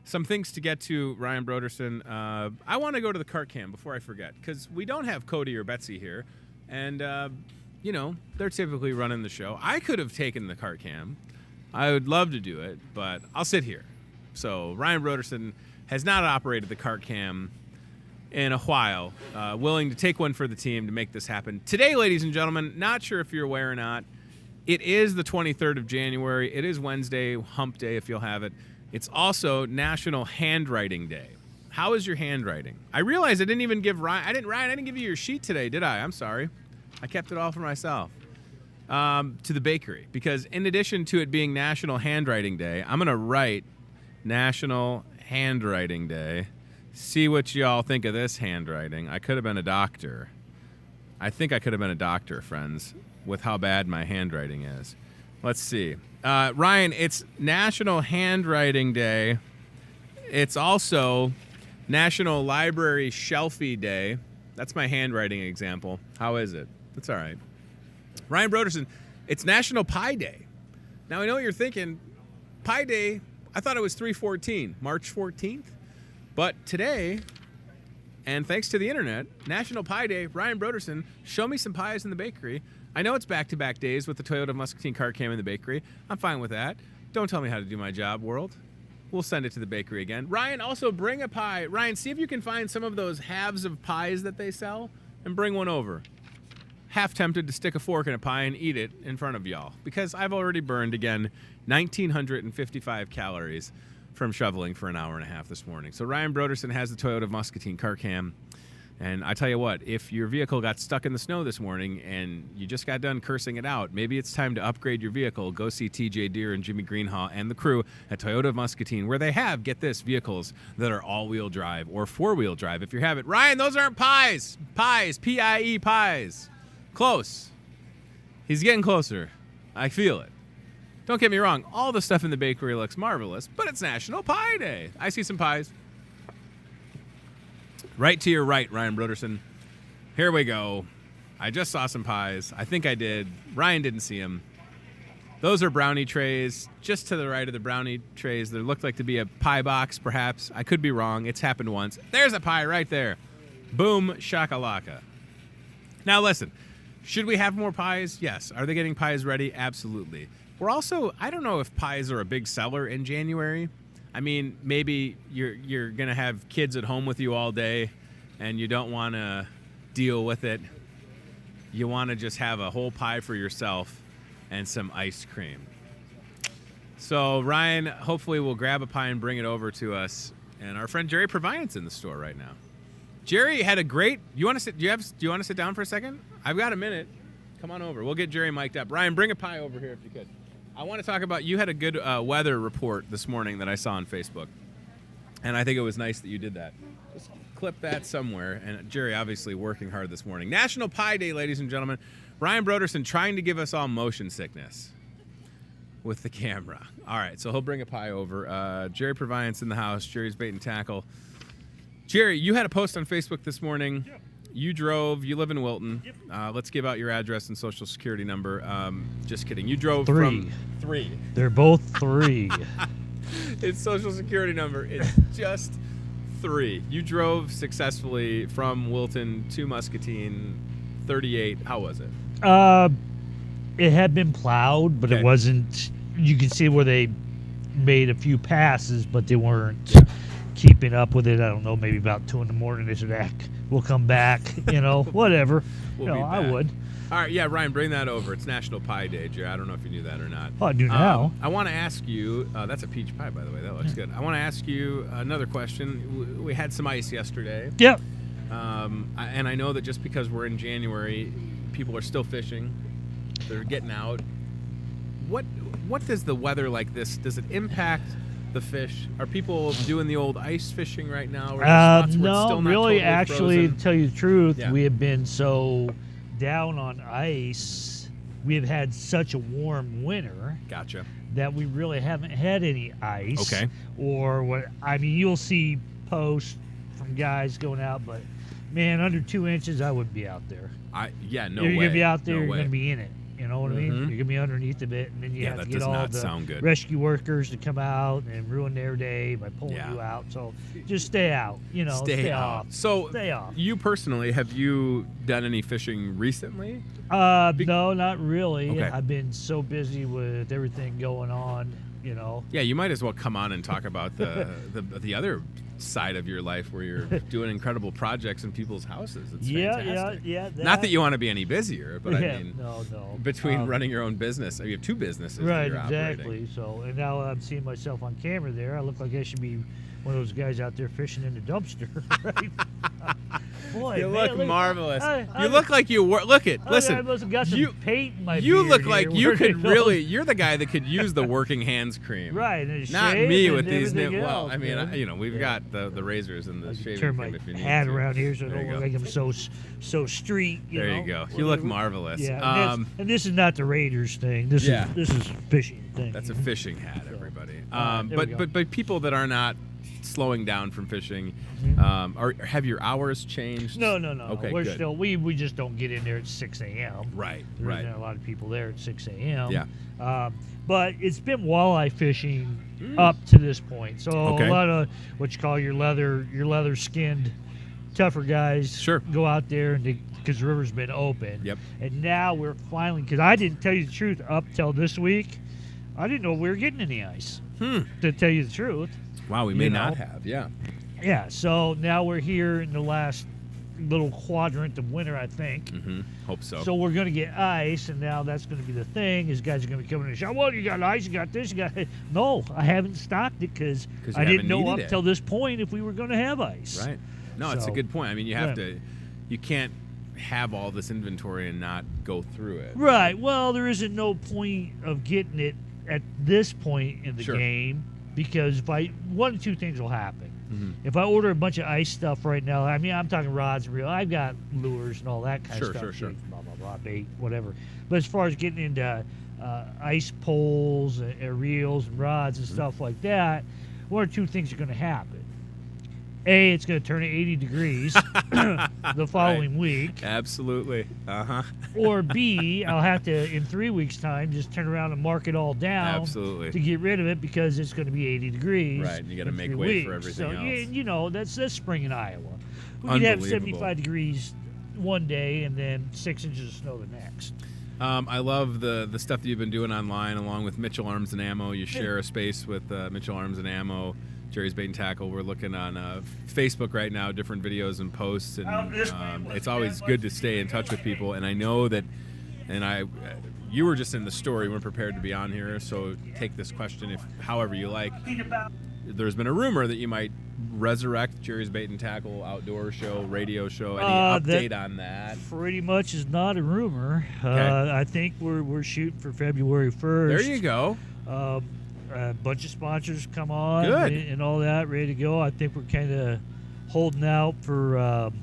Some things to get to, Ryan Broderson. I want to go to the cart cam before I forget, because we don't have Cody or Betsy here. And, they're typically running the show. I could have taken the cart cam. I would love to do it, but I'll sit here. So Ryan Broderson has not operated the cart cam in a while, willing to take one for the team to make this happen. Today, ladies and gentlemen, not sure if you're aware or not, it is the 23rd of January. It is Wednesday, hump day if you'll have it. It's also National Handwriting Day. How is your handwriting? I realized I didn't even give Ryan, I didn't give you your sheet today, did I? I'm sorry. I kept it all for myself. To the bakery, because in addition to it being National Handwriting Day, I'm going to write National Handwriting Day. See what y'all think of this handwriting. I could have been a doctor. I think I could have been a doctor, friends, with how bad my handwriting is. Let's see. Ryan, it's National Handwriting Day. It's also National Library Shelfie Day. That's my handwriting example. How is it? It's all right. Ryan Broderson, it's National Pie Day. Now, I know what you're thinking. Pie Day, I thought it was 3/14, March 14th. But today, and thanks to the internet, National Pie Day, Ryan Broderson, show me some pies in the bakery. I know it's back-to-back days with the Toyota Muscatine cart cam in the bakery. I'm fine with that. Don't tell me how to do my job, world. We'll send it to the bakery again. Ryan, also bring a pie. Ryan, see if you can find some of those halves of pies that they sell and bring one over. half tempted to stick a fork in a pie and eat it in front of y'all because I've already burned, again, 1,955 calories from shoveling for an hour and a half this morning. So Ryan Broderson has the Toyota Muscatine car cam. And I tell you what, if your vehicle got stuck in the snow this morning and you just got done cursing it out, maybe it's time to upgrade your vehicle. Go see TJ Deere and Jimmy Greenhaw and the crew at Toyota Muscatine, where they have, get this, vehicles that are all-wheel drive or four-wheel drive if you have it. Ryan, those aren't pies. Pies, P-I-E, pies. Close. He's getting closer. I feel it. Don't get me wrong, all the stuff in the bakery looks marvelous, but it's National Pie Day. I see some pies. Right to your right, Ryan Broderson. Here we go. I just saw some pies. I think I did. Ryan didn't see them. Those are brownie trays. Just to the right of the brownie trays, there looked like to be a pie box, perhaps. I could be wrong. It's happened once. There's a pie right there. Boom, shakalaka. Now listen, should we have more pies? Yes. Are they getting pies ready? Absolutely. We're also, I don't know if pies are a big seller in January. I mean, maybe you're going to have kids at home with you all day and you don't want to deal with it. You want to just have a whole pie for yourself and some ice cream. So Ryan, hopefully will grab a pie and bring it over to us. And our friend Jerry Proviant's in the store right now. Jerry had a great, you want to sit, do you want to sit down for a second? I've got a minute. Come on over. We'll get Jerry mic'd up. Ryan, bring a pie over here if you could. I want to talk about, you had a good weather report this morning that I saw on Facebook, and I think it was nice that you did that. Just clip that somewhere, and Jerry obviously working hard this morning. National Pie Day, ladies and gentlemen. Ryan Broderson trying to give us all motion sickness with the camera. All right, so he'll bring a pie over. Jerry Proviant's in the house. Jerry's bait and tackle. Jerry, you had a post on Facebook this morning. Yep. You drove. You live in Wilton. Yep. Let's give out your address and social security number. Just kidding. You drove Three. from 3. They're both 3. Its social security number is just 3. You drove successfully from Wilton to Muscatine, 38. How was it? It had been plowed, but Okay. it wasn't. You can see where they made a few passes, but they weren't keeping up with it. I don't know, maybe about 2 in the morning. They said, we'll come back, whatever. We'll be I back. would. All right, yeah, Ryan, bring that over. It's National Pie Day, Jerry. I don't know if you knew that or not. Oh, I do now. I want to ask you, that's a peach pie, by the way. That looks good. I want to ask you another question. We had some ice yesterday. Yep. And I know that just because we're in January, people are still fishing. They're getting out. What does the weather like this, does it impact the fish? Are people doing the old ice fishing right now? Or are there spots where it's No, still not really, totally actually, frozen? to tell you the truth, Yeah. we have been so down on ice. We have had such a warm winter Gotcha. that we really haven't had any ice. Okay. Or what? I mean, you'll see posts from guys going out, but man, under 2 inches, I wouldn't be out there. No You're way. gonna be out there. No you're way. gonna be in it. You know what I mean? Mhm. You're gonna be underneath of it, and then you Yeah, have that to get does all not the sound good. rescue workers to come out and ruin their day by pulling Yeah. you out. So just stay out. Stay out. off. So, Stay off. you personally, have you done any fishing recently? No, not really. Okay. I've been so busy with everything going on. Yeah, you might as well come on and talk about the other side of your life where you're doing incredible projects in people's houses. It's fantastic. Yeah. Not that you want to be any busier, but Yeah, I mean, no. between running your own business, you have 2 businesses that Right, you're operating. exactly. So, and now I'm seeing myself on camera there. I look like I should be one of those guys out there fishing in the dumpster, right? Boy, You man, look marvelous. I You look like you work. Look it. I Listen. must have got some you- paint in my You beard look here. like you Where could it goes. really. You're the guy that could use the working hands cream. Right, and a Not shave me and with these. everything Well, else, I mean, man. we've got the razors and the shaving Turn cream my if you need hat to. around here so I There don't you look go. like I'm so street. There know? you go. You look Whatever. marvelous. Yeah, and this is not the Raiders thing. This Yeah. is fishing thing. That's a fishing hat, everybody. there we go. But people that are not slowing down from fishing, have your hours changed? No. Okay, We're good. still we just don't get in there at 6 a.m. Right, There right. isn't a lot of people there at 6 a.m. Yeah. But it's been walleye fishing up to this point. So Okay. a lot of what you call your leather skinned tougher guys Sure. go out there and because the river's been open. Yep. And now we're finally, because I didn't tell you the truth up till this week, I didn't know we were getting any ice. To tell you the truth. Wow, we may You not know. have. Yeah. Yeah, so now we're here in the last, little quadrant of winter, I think. Mm-hmm. Hope so. So we're going to get ice, and now that's going to be the thing. Is guys are going to be coming in and shout, well, you got ice, you got this, you got... No, I haven't stocked it because I didn't know up till this point if we were going to have ice. Right. No, it's a good point. I mean, you have to... You can't have all this inventory and not go through it. Right. Well, there isn't no point of getting it at this point in the game because one of two things will happen. Mm-hmm. If I order a bunch of ice stuff right now, I mean, I'm talking rods and reel. I've got lures and all that kind of stuff. Sure. Blah, blah, blah, bait, whatever. But as far as getting into ice poles and reels and rods and stuff like that, one or two things are going to happen. A, it's going to turn 80 degrees the following week. Absolutely. Uh-huh. Or B, I'll have to, in 3 weeks' time, just turn around and mark it all down to get rid of it because it's going to be 80 degrees. Right, you got to make way for everything else. So, you know, that's spring in Iowa. We could have 75 degrees one day and then 6 inches of snow the next. I love the stuff that you've been doing online along with Mitchell Arms and Ammo. You share a space with Mitchell Arms and Ammo. Jerry's Bait and Tackle. We're looking on Facebook right now, different videos and posts, and it's always good to stay in touch with people. And I know that, you were just in the story, weren't prepared to be on here, so take this question however you like. There's been a rumor that you might resurrect Jerry's Bait and Tackle outdoor show, radio show. Any update on that? Pretty much is not a rumor. I think we're shooting for February 1st. There you go. A bunch of sponsors come on and all that, ready to go. I think we're kind of holding out for,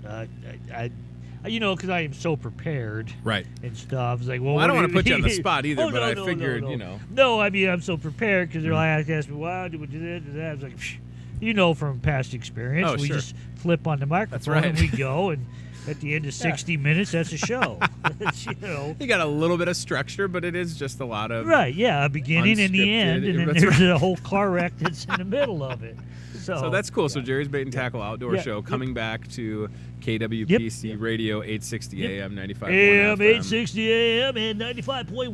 because I am so prepared, and stuff. It's like, well, I don't want to put you on the spot either, but I figured, No, I mean, I'm so prepared because they're like, ask me, wow, do we do that, do that? I was like, from past experience, we just flip on the microphone and we go, and at the end of 60 minutes, that's a show. You got a little bit of structure, but it is just a lot of a beginning and the end, and then there's a whole car wreck that's in the middle of it. So that's cool. So Jerry's Bait and Tackle outdoor show coming back to KWPC Radio 860 AM 95.1 AM FM. 860 AM and 95.1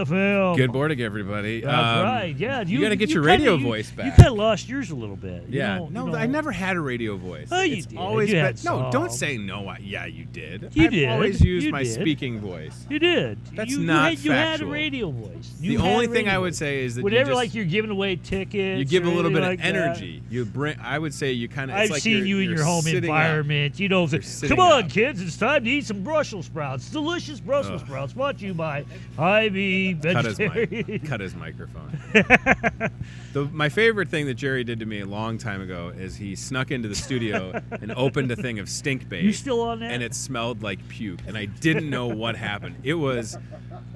FM. Good morning, everybody. That's right. Yeah, you got to get your radio voice back. You kind of lost yours a little bit. Yeah. I never had a radio voice. Oh, you it's did. Always you been, no, don't say no. Yeah, you did. I've always used my speaking voice. You did. That's not factual. You had a radio voice. The only thing I would say is that whenever you're giving away tickets, you give a little bit of energy. You bring. I would say you kind of. I've seen you in your home environment. Come on, kids! It's time to eat some Brussels sprouts. Delicious Brussels sprouts. Brought to you by Hy-Vee. Cut his microphone. My favorite thing that Jerry did to me a long time ago is he snuck into the studio and opened a thing of stink bait. You still on that? And it smelled like puke, and I didn't know what happened.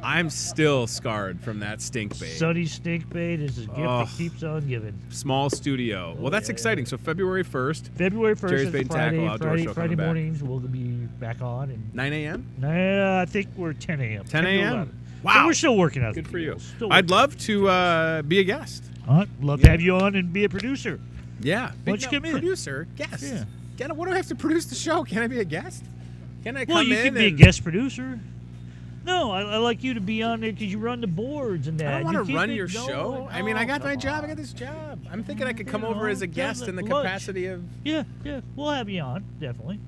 I'm still scarred from that stink bait. Sunny stink bait is a gift that keeps on giving. Small studio. Well, that's exciting. So February 1st. February 1st Jerry's is Bait and Tackle outdoor show Friday coming mornings we'll be back on. And 9 a.m.? I think we're 10 a.m. 10 a.m.? Wow. So we're still working out. Good for you. I'd love to be a guest. Love to have you on and be a producer. Yeah. Why don't you come in? Producer, guest. Yeah. What do I have to produce the show? Can I be a guest? Can I come in? Well, you can be a guest producer. No, I like you to be on there because you run the boards and that. I don't want to run your show. I mean, I got my job. I got this job. I'm thinking I could come over as a guest in the capacity of... Yeah. We'll have you on, definitely.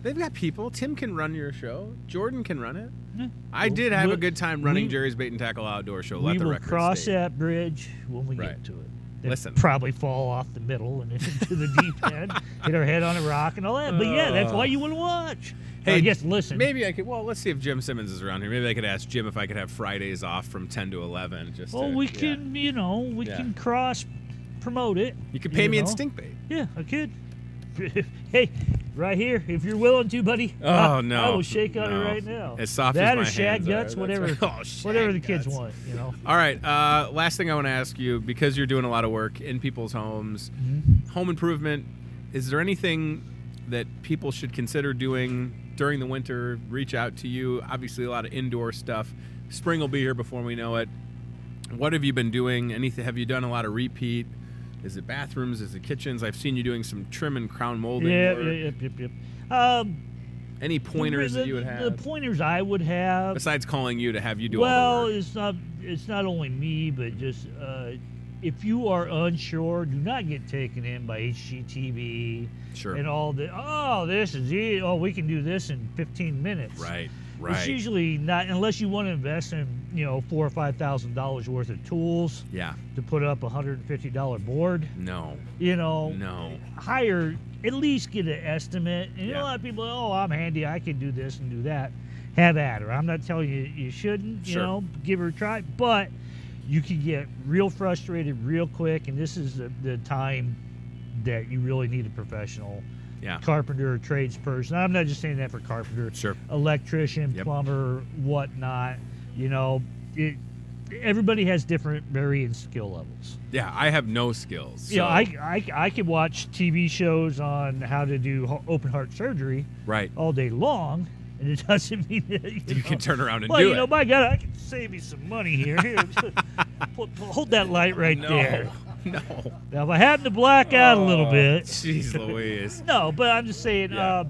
They've got people. Tim can run your show. Jordan can run it. Yeah. I did have a good time running Jerry's Bait and Tackle outdoor show. Let the record We will cross state. that bridge when we get to it. Listen. Probably fall off the middle and into the deep end, hit our head on a rock and all that. But yeah, that's why you want to watch. Hey, I guess listen. Maybe I could. Well, let's see if Jim Simmons is around here. Maybe I could ask Jim if I could have Fridays off from 10 to 11. We can, we can cross promote it. You could pay me in stink bait. Yeah, I could. Hey, right here, if you're willing to, buddy. Oh no! I will shake on it right now. As soft that as my or shag hands guts, are. whatever. Right. Whatever the kids want, All right. Last thing I want to ask you, because you're doing a lot of work in people's homes, home improvement. Is there anything that people should consider doing during the winter? Reach out to you. Obviously, a lot of indoor stuff. Spring will be here before we know it. What have you been doing? Anything? Have you done a lot of repeat? Is it bathrooms? Is it kitchens? I've seen you doing some trim and crown molding. Yep. Any pointers that you would have? The pointers I would have. Besides calling you to have you do all the work. Well, it's not only me, but just if you are unsure, do not get taken in by HGTV Sure. and all the, this is it. Oh, we can do this in 15 minutes. Right. It's usually not, unless you want to invest in, $4,000 or $5,000 worth of tools Yeah. to put up a $150 board. No. No. Hire, at least get an estimate. And Yeah. a lot of people, I'm handy, I can do this and do that. Have at her. I'm not telling you you shouldn't, Sure. give her a try, but you can get real frustrated real quick, and this is the time that you really need a professional Yeah. carpenter or tradesperson. I'm not just saying that for carpenter. Sure. Electrician, Yep. plumber, whatnot. Everybody has different varying skill levels. Yeah. I have no skills. You know, so- I could watch TV shows on how to do open heart surgery Right. all day long, and it doesn't mean that You can turn around and well, do it. my God, I can save you some money here. Here, hold that light right there. No. Now, if I happen to black out a little bit, Jeez Louise. no, but I'm just saying, Yeah.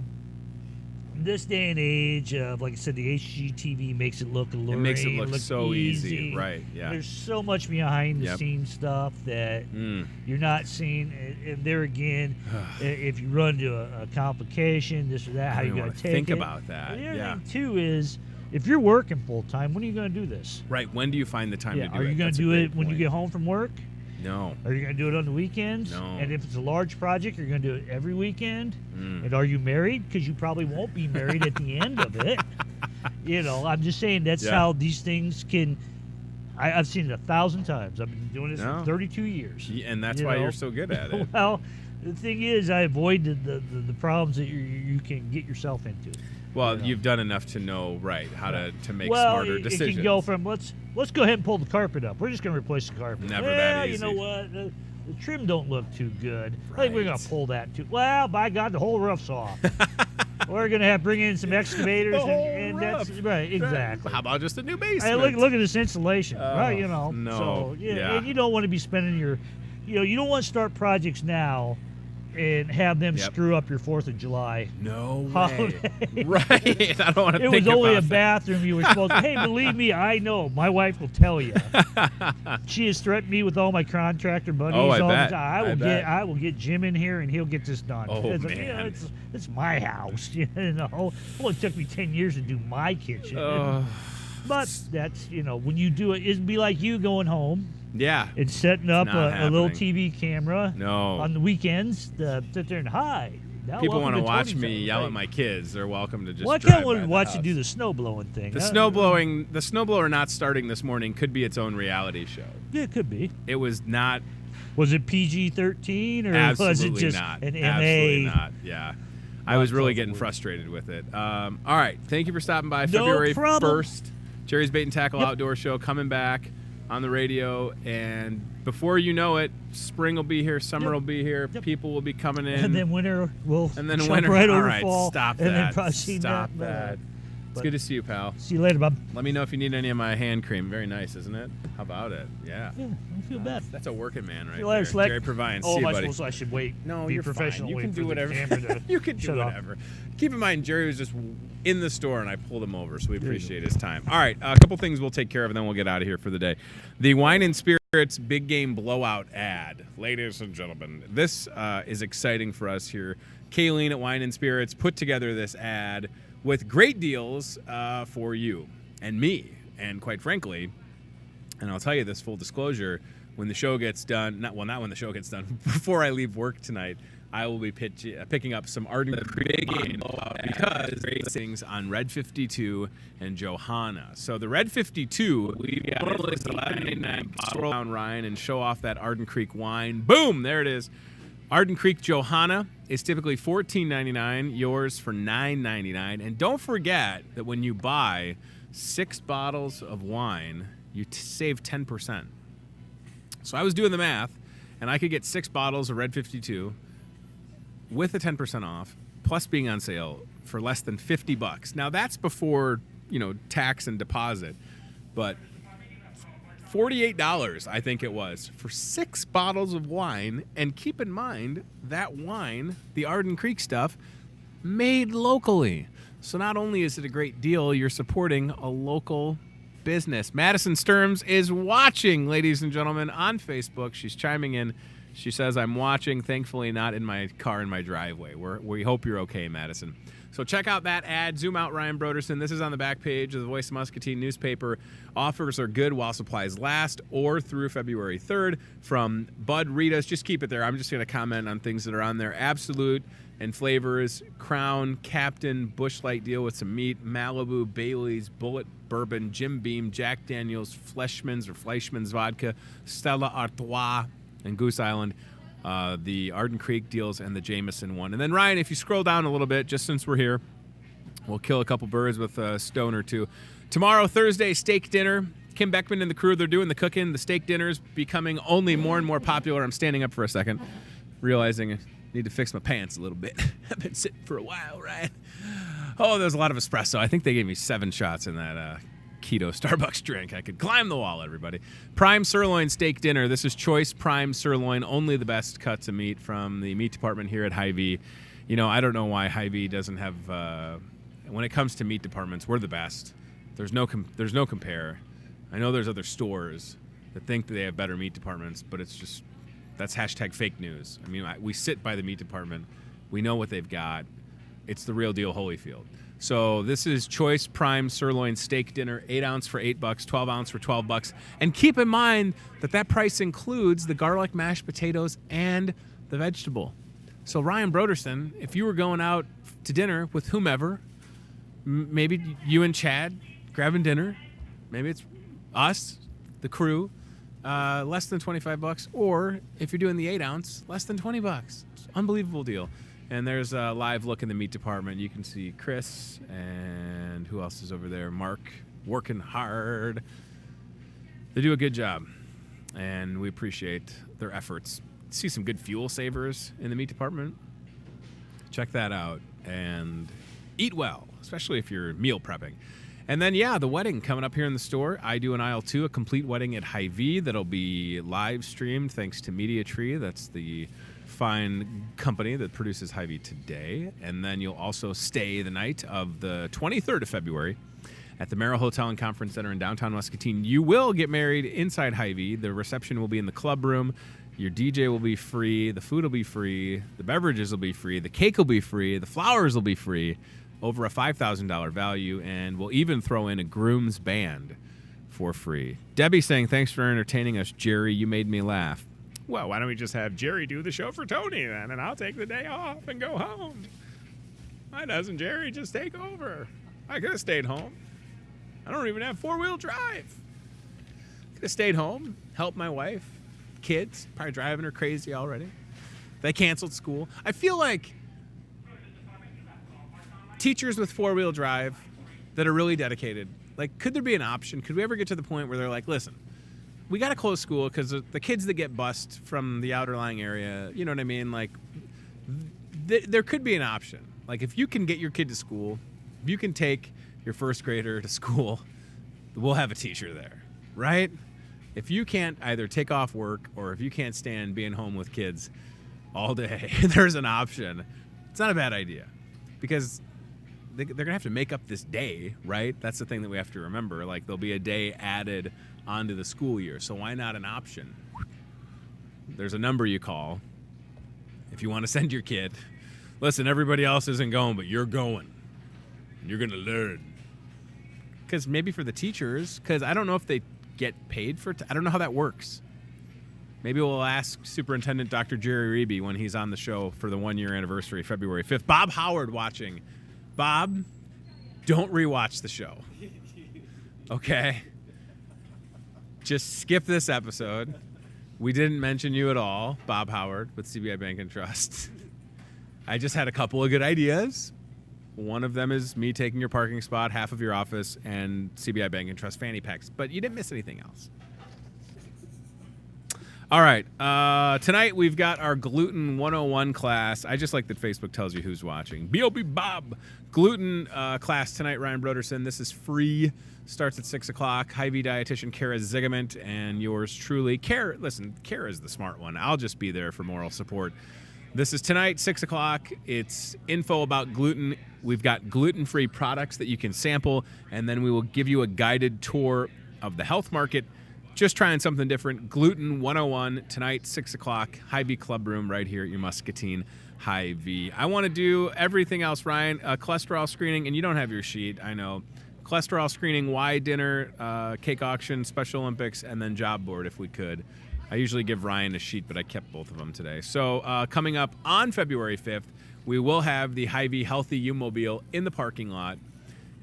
this day and age, like I said, the HGTV makes it look alluring. It makes it look so easy. easy. Right. Yeah. There's so much behind the Yep. scenes stuff that Mm. you're not seeing. And there again, if you run into a complication, this or that, how I you don't got wanna to take think it. about that. And the other Yeah. thing too is, if you're working full time, when are you going to do this? Right. When do you find the time to do it? Are you going That's to a do great it when you point. get home from work? No. Are you going to do it on the weekends? No. And if it's a large project, you're going to do it every weekend? Mm. And are you married? Because you probably won't be married at the end of it. I'm just saying that's Yeah. how these things can. I've seen it 1,000 times. I've been doing this No. for 32 years. Yeah, and that's You why know? you're so good at it. Well, the thing is, I avoid the problems that you can get yourself into. Well, you've done enough to know, right, how to make Well, smarter it decisions. can go from let's go ahead and pull the carpet up. We're just going to replace the carpet. Never well, that you know easy. what? The trim don't look too good. I think we're going Right. to pull that too. Well, by God, the whole roof's off. We're going to have to bring in some excavators, The whole and that's roof. right, exactly. How about just a new Hey, basement? look at this insulation, right? no. So Yeah. and you don't want to be spending your, you don't want to start projects now, and have them Yep. screw up your 4th of July. No way. Holiday. Right. I don't want to It think was only a about that. bathroom you were supposed to. Hey, believe me, I know. My wife will tell you. She has threatened me with all my contractor buddies Oh, I all bet. the time. I bet. I will get Jim in here and he'll get this done. Oh, it's like, man. it's my house. Well, it took me 10 years to do my kitchen. But that's, when you do it, it'd be like you going home Yeah. and setting up not a little happening. TV camera No. on the weekends to sit there and hide. Now, People welcome want to watch Tony's me house. yell Hey, at my kids. They're welcome to just Well, I drive kind of by wanted to the watch house. you do the snow blowing thing. The snowblower not starting this morning could be its own reality show. Yeah, it could be. It was not. Was it PG-13 or Absolutely was it just not. an MA? Absolutely not. Yeah. I was really Not getting comfortable. frustrated with it. All right. Thank you for stopping by. No February problem. 1st, Jerry's Bait and Tackle Yep. Outdoor Show coming back on the radio. And before you know it, spring will be here, summer Yep. will be here, Yep. people will be coming in. And then winter will And then jump winter. right All over right, fall. stop and that. Then probably Stop not, that. It's good to see you, pal. See you later, Bob. Let me know if you need any of my hand cream. Very nice, isn't it? How about it? Yeah. Yeah, don't feel bad. That's a working man right See you later, there. Slick. Jerry Provine. Oh, See you, am I buddy. supposed to? I should wait. No, be you're professional. fine. You wait can for do the whatever. camera to You can do shut off. whatever. Keep in mind, Jerry was just in the store, and I pulled him over, so we There you appreciate his time. All right, a couple things we'll take care of, and then we'll get out of here for the day. The Wine and Spirits Big Game Blowout ad. Ladies and gentlemen, this is exciting for us here. Kayleen at Wine and Spirits put together this ad with great deals for you and me, and quite frankly, and I'll tell you this, full disclosure, when the show gets done, not when the show gets done, before I leave work tonight, I will be picking up some Arden Big Game because great things on Red 52 and Johanna. So the Red 52, we've got $11.99 bottle down Ryan and show off that Arden Creek wine. Boom, there it is. Arden Creek Johanna is typically $14.99, yours for $9.99. And don't forget that when you buy 6 bottles of wine, you save 10%. So I was doing the math, and I could get 6 bottles of Red 52 with a 10% off, plus being on sale for less than $50. Now that's before, tax and deposit, but $48, I think it was, for 6 bottles of wine. And keep in mind that wine, the Arden Creek stuff, made locally. So not only is it a great deal, you're supporting a local business. Madison Sturms is watching, ladies and gentlemen, on Facebook. She's chiming in. She says, I'm watching, thankfully not in my car in my driveway. We hope you're okay, Madison. So check out that ad. Zoom out Ryan Broderson. This is on the back page of the Voice of Muscatine newspaper. Offers are good while supplies last or through February 3rd from Bud Rita's. Just keep it there. I'm just going to comment on things that are on there. Absolute and flavors, Crown, Captain, Busch Light deal with some meat, Malibu, Bailey's, Bullet Bourbon, Jim Beam, Jack Daniels, Fleischmann's Vodka, Stella Artois, and Goose Island. The Arden Creek deals and the Jameson one. And then, Ryan, if you scroll down a little bit, just since we're here, we'll kill a couple birds with a stone or two. Tomorrow, Thursday, steak dinner. Kim Beckman and the crew, they're doing the cooking. The steak dinner's becoming only more and more popular. I'm standing up for a second, realizing I need to fix my pants a little bit. I've been sitting for a while, Ryan. Oh, there's a lot of espresso. I think they gave me 7 shots in that keto Starbucks drink. I could climb the wall, everybody. Prime sirloin steak dinner. This is choice prime sirloin, only the best cuts of meat from the meat department here at Hy-Vee. You know, I don't know why Hy-Vee doesn't have, when it comes to meat departments, we're the best. There's no compare. I know there's other stores that think that they have better meat departments, but it's just, that's hashtag fake news. I mean, we sit by the meat department. We know what they've got. It's the real deal Holyfield. So this is choice prime sirloin steak dinner, 8 ounce for $8, 12 ounce for $12. And keep in mind that price includes the garlic mashed potatoes and the vegetable. So Ryan Broderson, if you were going out to dinner with whomever, maybe you and Chad grabbing dinner, maybe it's us, the crew, less than $25, or if you're doing the 8 ounce, less than $20. It's an unbelievable deal. And there's a live look in the meat department. You can see Chris and who else is over there? Mark, working hard. They do a good job, and we appreciate their efforts. See some good fuel savers in the meat department. Check that out and eat well, especially if you're meal prepping. And then, yeah, the wedding coming up here in the store. I do an aisle 2, a complete wedding at Hy-Vee that'll be live streamed thanks to Media Tree. That's the fine company that produces Hy-Vee today. And then you'll also stay the night of the 23rd of February at the Merrill Hotel and Conference Center in downtown Muscatine. You will get married inside Hy-Vee. The reception will be in the club room. Your DJ will be free. The food will be free. The beverages will be free. The cake will be free. The flowers will be free. Over a $5,000 value, and we'll even throw in a groom's band for free. Debbie saying, thanks for entertaining us, Jerry. You made me laugh. Well, why don't we just have Jerry do the show for Tony then, and I'll take the day off and go home. Why doesn't Jerry just take over? I could have stayed home. I don't even have 4-wheel drive. Could have stayed home, helped my wife, kids, probably driving her crazy already. They canceled school. I feel like teachers with 4-wheel drive that are really dedicated, like, could there be an option? Could we ever get to the point where they're like, listen, we got to close school because the kids that get bused from the outerlying area, you know what I mean? Like, there could be an option. Like, if you can get your kid to school, if you can take your first grader to school, we'll have a teacher there, right? If you can't either take off work or if you can't stand being home with kids all day, there's an option. It's not a bad idea because they're going to have to make up this day, right? That's the thing that we have to remember. Like, there'll be a day added onto the school year. So why not an option? There's a number you call if you want to send your kid. Listen, everybody else isn't going, but you're going. You're going to learn. Because maybe for the teachers, because I don't know if they get paid for I don't know how that works. Maybe we'll ask Superintendent Dr. Jerry Reeby when he's on the show for the 1-year anniversary, February 5th. Bob Howard watching. Bob, don't rewatch the show. Okay? Just skip this episode. We didn't mention you at all, Bob Howard with CBI Bank and Trust. I just had a couple of good ideas. One of them is me taking your parking spot, half of your office, and CBI Bank and Trust fanny packs. But you didn't miss anything else. All right. Tonight we've got our Gluten 101 class. I just like that Facebook tells you who's watching. B.O.B. Bob. Gluten class tonight, Ryan Broderson. This is free. Starts at 6 o'clock. Hy-Vee dietitian Kara Zigament and yours truly. Kara, listen, Kara's the smart one. I'll just be there for moral support. This is tonight, 6 o'clock. It's info about gluten. We've got gluten-free products that you can sample, and then we will give you a guided tour of the health market. Just trying something different. Gluten 101 tonight, 6 o'clock, Hy-Vee Club Room right here at your Muscatine Hy-Vee. I want to do everything else, Ryan. Cholesterol screening, and you don't have your sheet, I know. Cholesterol screening, Y dinner, cake auction, Special Olympics, and then job board if we could. I usually give Ryan a sheet, but I kept both of them today. So coming up on February 5th, we will have the Hy-Vee Healthy U-Mobile in the parking lot,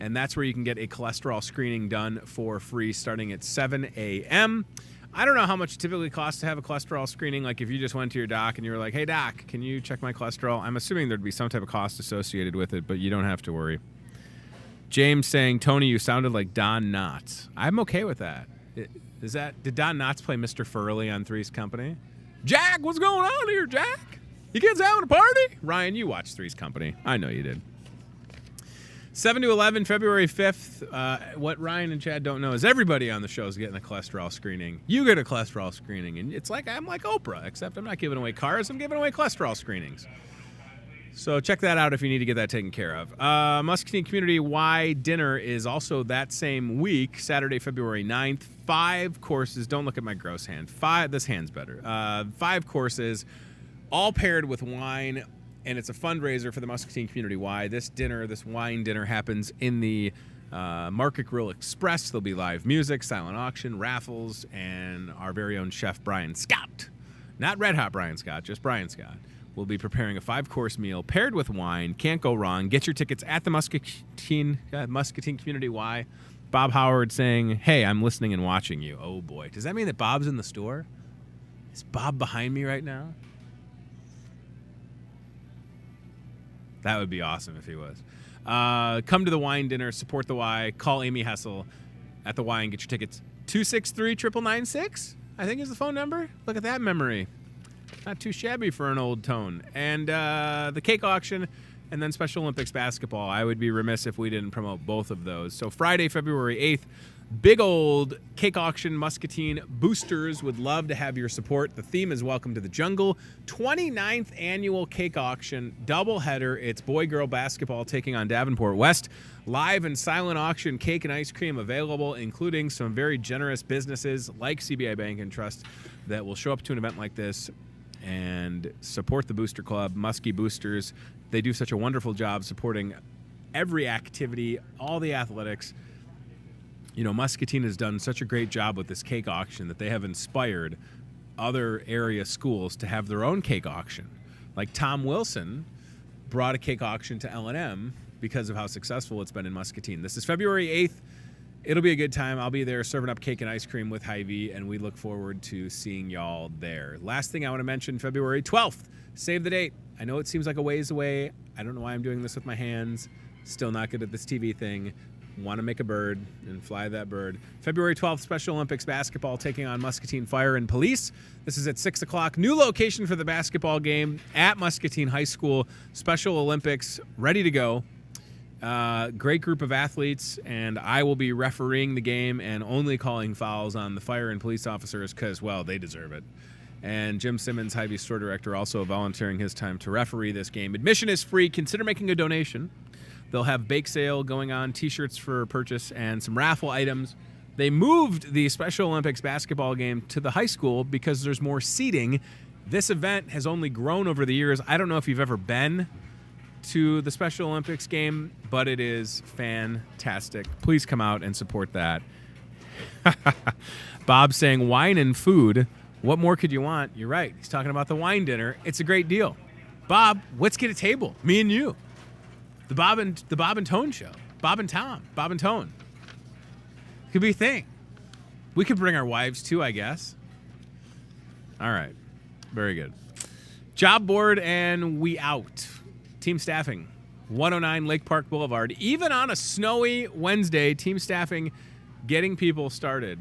and that's where you can get a cholesterol screening done for free starting at 7 a.m. I don't know how much it typically costs to have a cholesterol screening. Like if you just went to your doc and you were like, hey, doc, can you check my cholesterol? I'm assuming there'd be some type of cost associated with it, but you don't have to worry. James saying, Tony, you sounded like Don Knotts. I'm okay with that. Did Don Knotts play Mr. Furley on Three's Company? Jack, what's going on here, Jack? You kids having a party? Ryan, you watched Three's Company. I know you did. 7 to 11, February 5th. What Ryan and Chad don't know is everybody on the show is getting a cholesterol screening. You get a cholesterol screening, and it's like I'm like Oprah, except I'm not giving away cars. I'm giving away cholesterol screenings. So check that out if you need to get that taken care of. Muscatine Community Y Dinner is also that same week, Saturday, February 9th. 5 courses. Don't look at my gross hand. This hand's better. 5 courses, all paired with wine, and it's a fundraiser for the Muscatine Community Y. This wine dinner happens in the Market Grill Express. There'll be live music, silent auction, raffles, and our very own chef, Brian Scott. Not Red Hot Brian Scott, just Brian Scott. We'll be preparing a 5-course meal paired with wine. Can't go wrong. Get your tickets at the Muscatine Community Y. Bob Howard saying, hey, I'm listening and watching you. Oh, boy. Does that mean that Bob's in the store? Is Bob behind me right now? That would be awesome if he was. Come to the wine dinner. Support the Y. Call Amy Hessel at the Y and get your tickets. 263-9996, I think is the phone number. Look at that memory. Not too shabby for an old tone. And the cake auction and then Special Olympics basketball. I would be remiss if we didn't promote both of those. So Friday, February 8th, big old cake auction. Muscatine boosters would love to have your support. The theme is Welcome to the Jungle. 29th annual cake auction, doubleheader. It's boy-girl basketball taking on Davenport West. Live and silent auction, cake and ice cream available, including some very generous businesses like CBI Bank and Trust that will show up to an event like this and support the Booster Club, Muskie Boosters. They do such a wonderful job supporting every activity, all the athletics. You know, Muscatine has done such a great job with this cake auction that they have inspired other area schools to have their own cake auction. Like Tom Wilson brought a cake auction to L&M because of how successful it's been in Muscatine. This is February 8th. It'll be a good time. I'll be there serving up cake and ice cream with Hy-Vee, and we look forward to seeing y'all there. Last thing I want to mention, February 12th. Save the date. I know it seems like a ways away. I don't know why I'm doing this with my hands. Still not good at this TV thing. Want to make a bird and fly that bird. February 12th, Special Olympics basketball taking on Muscatine Fire and Police. This is at 6 o'clock. New location for the basketball game at Muscatine High School. Special Olympics ready to go. Great group of athletes, and I will be refereeing the game and only calling fouls on the fire and police officers because, well, they deserve it. And Jim Simmons, Hy-Vee store director, also volunteering his time to referee this game. Admission is free. Consider making a donation. They'll have bake sale going on, T-shirts for purchase, and some raffle items. They moved the Special Olympics basketball game to the high school because there's more seating. This event has only grown over the years. I don't know if you've ever been to the Special Olympics game, but it is fantastic. Please come out and support that. Bob saying wine and food. What more could you want? You're right. He's talking about the wine dinner. It's a great deal. Bob, let's get a table. Me and you. The Bob and Tone show. Bob and Tom. Bob and Tone. Could be a thing. We could bring our wives too, I guess. All right. Very good. Job board and we out. Team staffing. 109 Lake Park Boulevard. Even on a snowy Wednesday, team staffing getting people started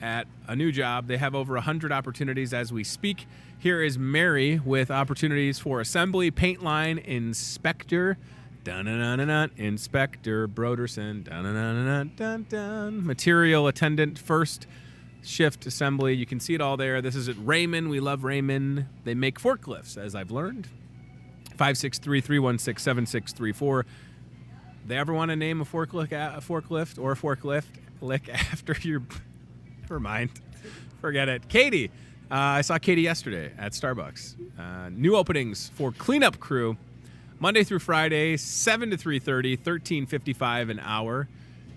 at a new job. They have over 100 opportunities as we speak. Here is Mary with opportunities for assembly, paint line, inspector, dun-dun-dun-dun-dun, Inspector Broderson, dun-dun-dun-dun-dun-dun, material attendant, first shift assembly. You can see it all there. This is at Raymond. We love Raymond. They make forklifts, as I've learned. 563-316-7634. They ever want to name a forklift or a forklift lick after your... Never mind. Forget it. Katie. I saw Katie yesterday at Starbucks. New openings for cleanup crew. Monday through Friday, 7 to 3:30, $13.55 an hour.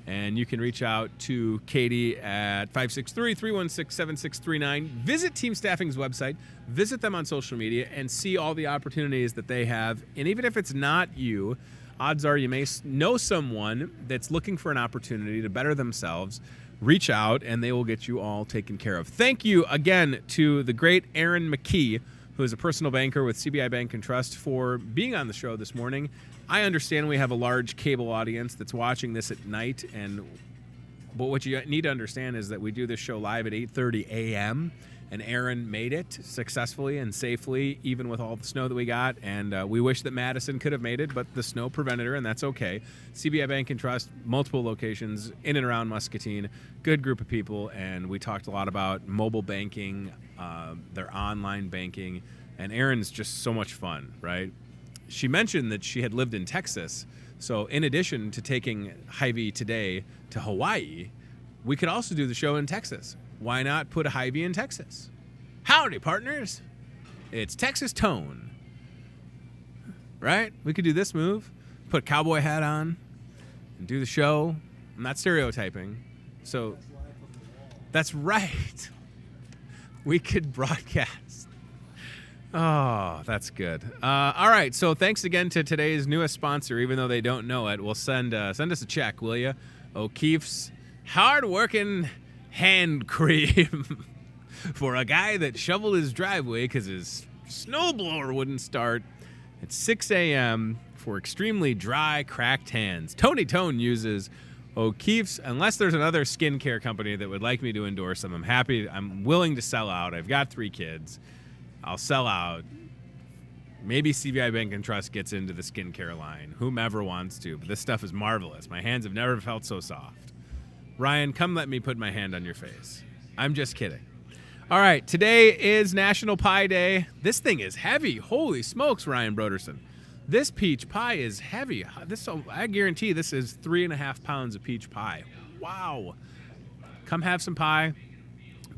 And you can reach out to Katie at 563-316-7639. Visit Team Staffing's website. Visit them on social media and see all the opportunities that they have. And even if it's not you, odds are you may know someone that's looking for an opportunity to better themselves. Reach out, and they will get you all taken care of. Thank you again to the great Aaron McKee, who is a personal banker with CBI Bank and Trust, for being on the show this morning. I understand we have a large cable audience that's watching this at night, but what you need to understand is that we do this show live at 8:30 a.m., and Aaron made it successfully and safely, even with all the snow that we got. And we wish that Madison could have made it, but the snow prevented her, and that's okay. CBI Bank and Trust, multiple locations in and around Muscatine, good group of people, and we talked a lot about mobile banking, their online banking, and Aaron's just so much fun, right? She mentioned that she had lived in Texas, so in addition to taking Hy-Vee today to Hawaii, we could also do the show in Texas. Why not put a Hy-Vee in Texas? Howdy, partners. It's Texas Tone. Right? We could do this move, put a cowboy hat on, and do the show. I'm not stereotyping. So that's right. We could broadcast. Oh, that's good. All right, so thanks again to today's newest sponsor. Even though they don't know it, we'll send us a check, will you? O'Keefe's hard-working hand cream for a guy that shoveled his driveway because his snowblower wouldn't start at 6 a.m. for extremely dry, cracked hands. Tony Tone uses O'Keefe's, unless there's another skincare company that would like me to endorse them. I'm willing to sell out. I've got 3 kids. I'll sell out. Maybe CBI Bank and Trust gets into the skincare line. Whomever wants to. But this stuff is marvelous. My hands have never felt so soft. Ryan, come let me put my hand on your face. I'm just kidding. All right, today is National Pie Day. This thing is heavy. Holy smokes, Ryan Broderson. This peach pie is heavy. I guarantee this is 3.5 pounds of peach pie. Wow. Come have some pie.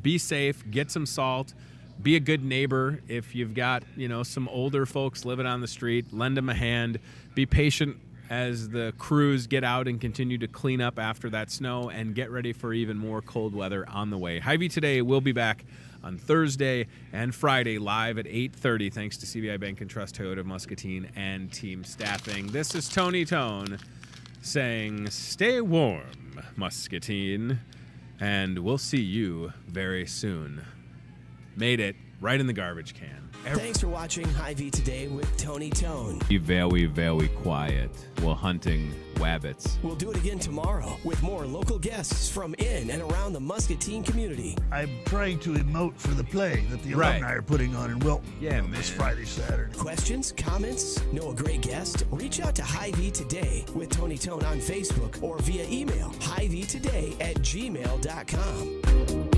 Be safe. Get some salt. Be a good neighbor. If you've got, some older folks living on the street, lend them a hand. Be patient as the crews get out and continue to clean up after that snow, and get ready for even more cold weather on the way. Hy-Vee Today will be back on Thursday and Friday live at 8:30, thanks to CBI Bank and Trust, Toyota of Muscatine, and Team Staffing. This is Tony Tone saying, stay warm, Muscatine, and we'll see you very soon. Made it right in the garbage can. Thanks for watching Hy-Vee Today with Tony Tone. Be very, very quiet while hunting wabbits. We'll do it again tomorrow with more local guests from in and around the Muscatine community. I'm trying to emote for the play that the alumni are putting on in Wilton. Yeah, this Friday, Saturday. Questions, comments, know a great guest? Reach out to Hy-Vee Today with Tony Tone on Facebook or via email, hyveetoday@gmail.com.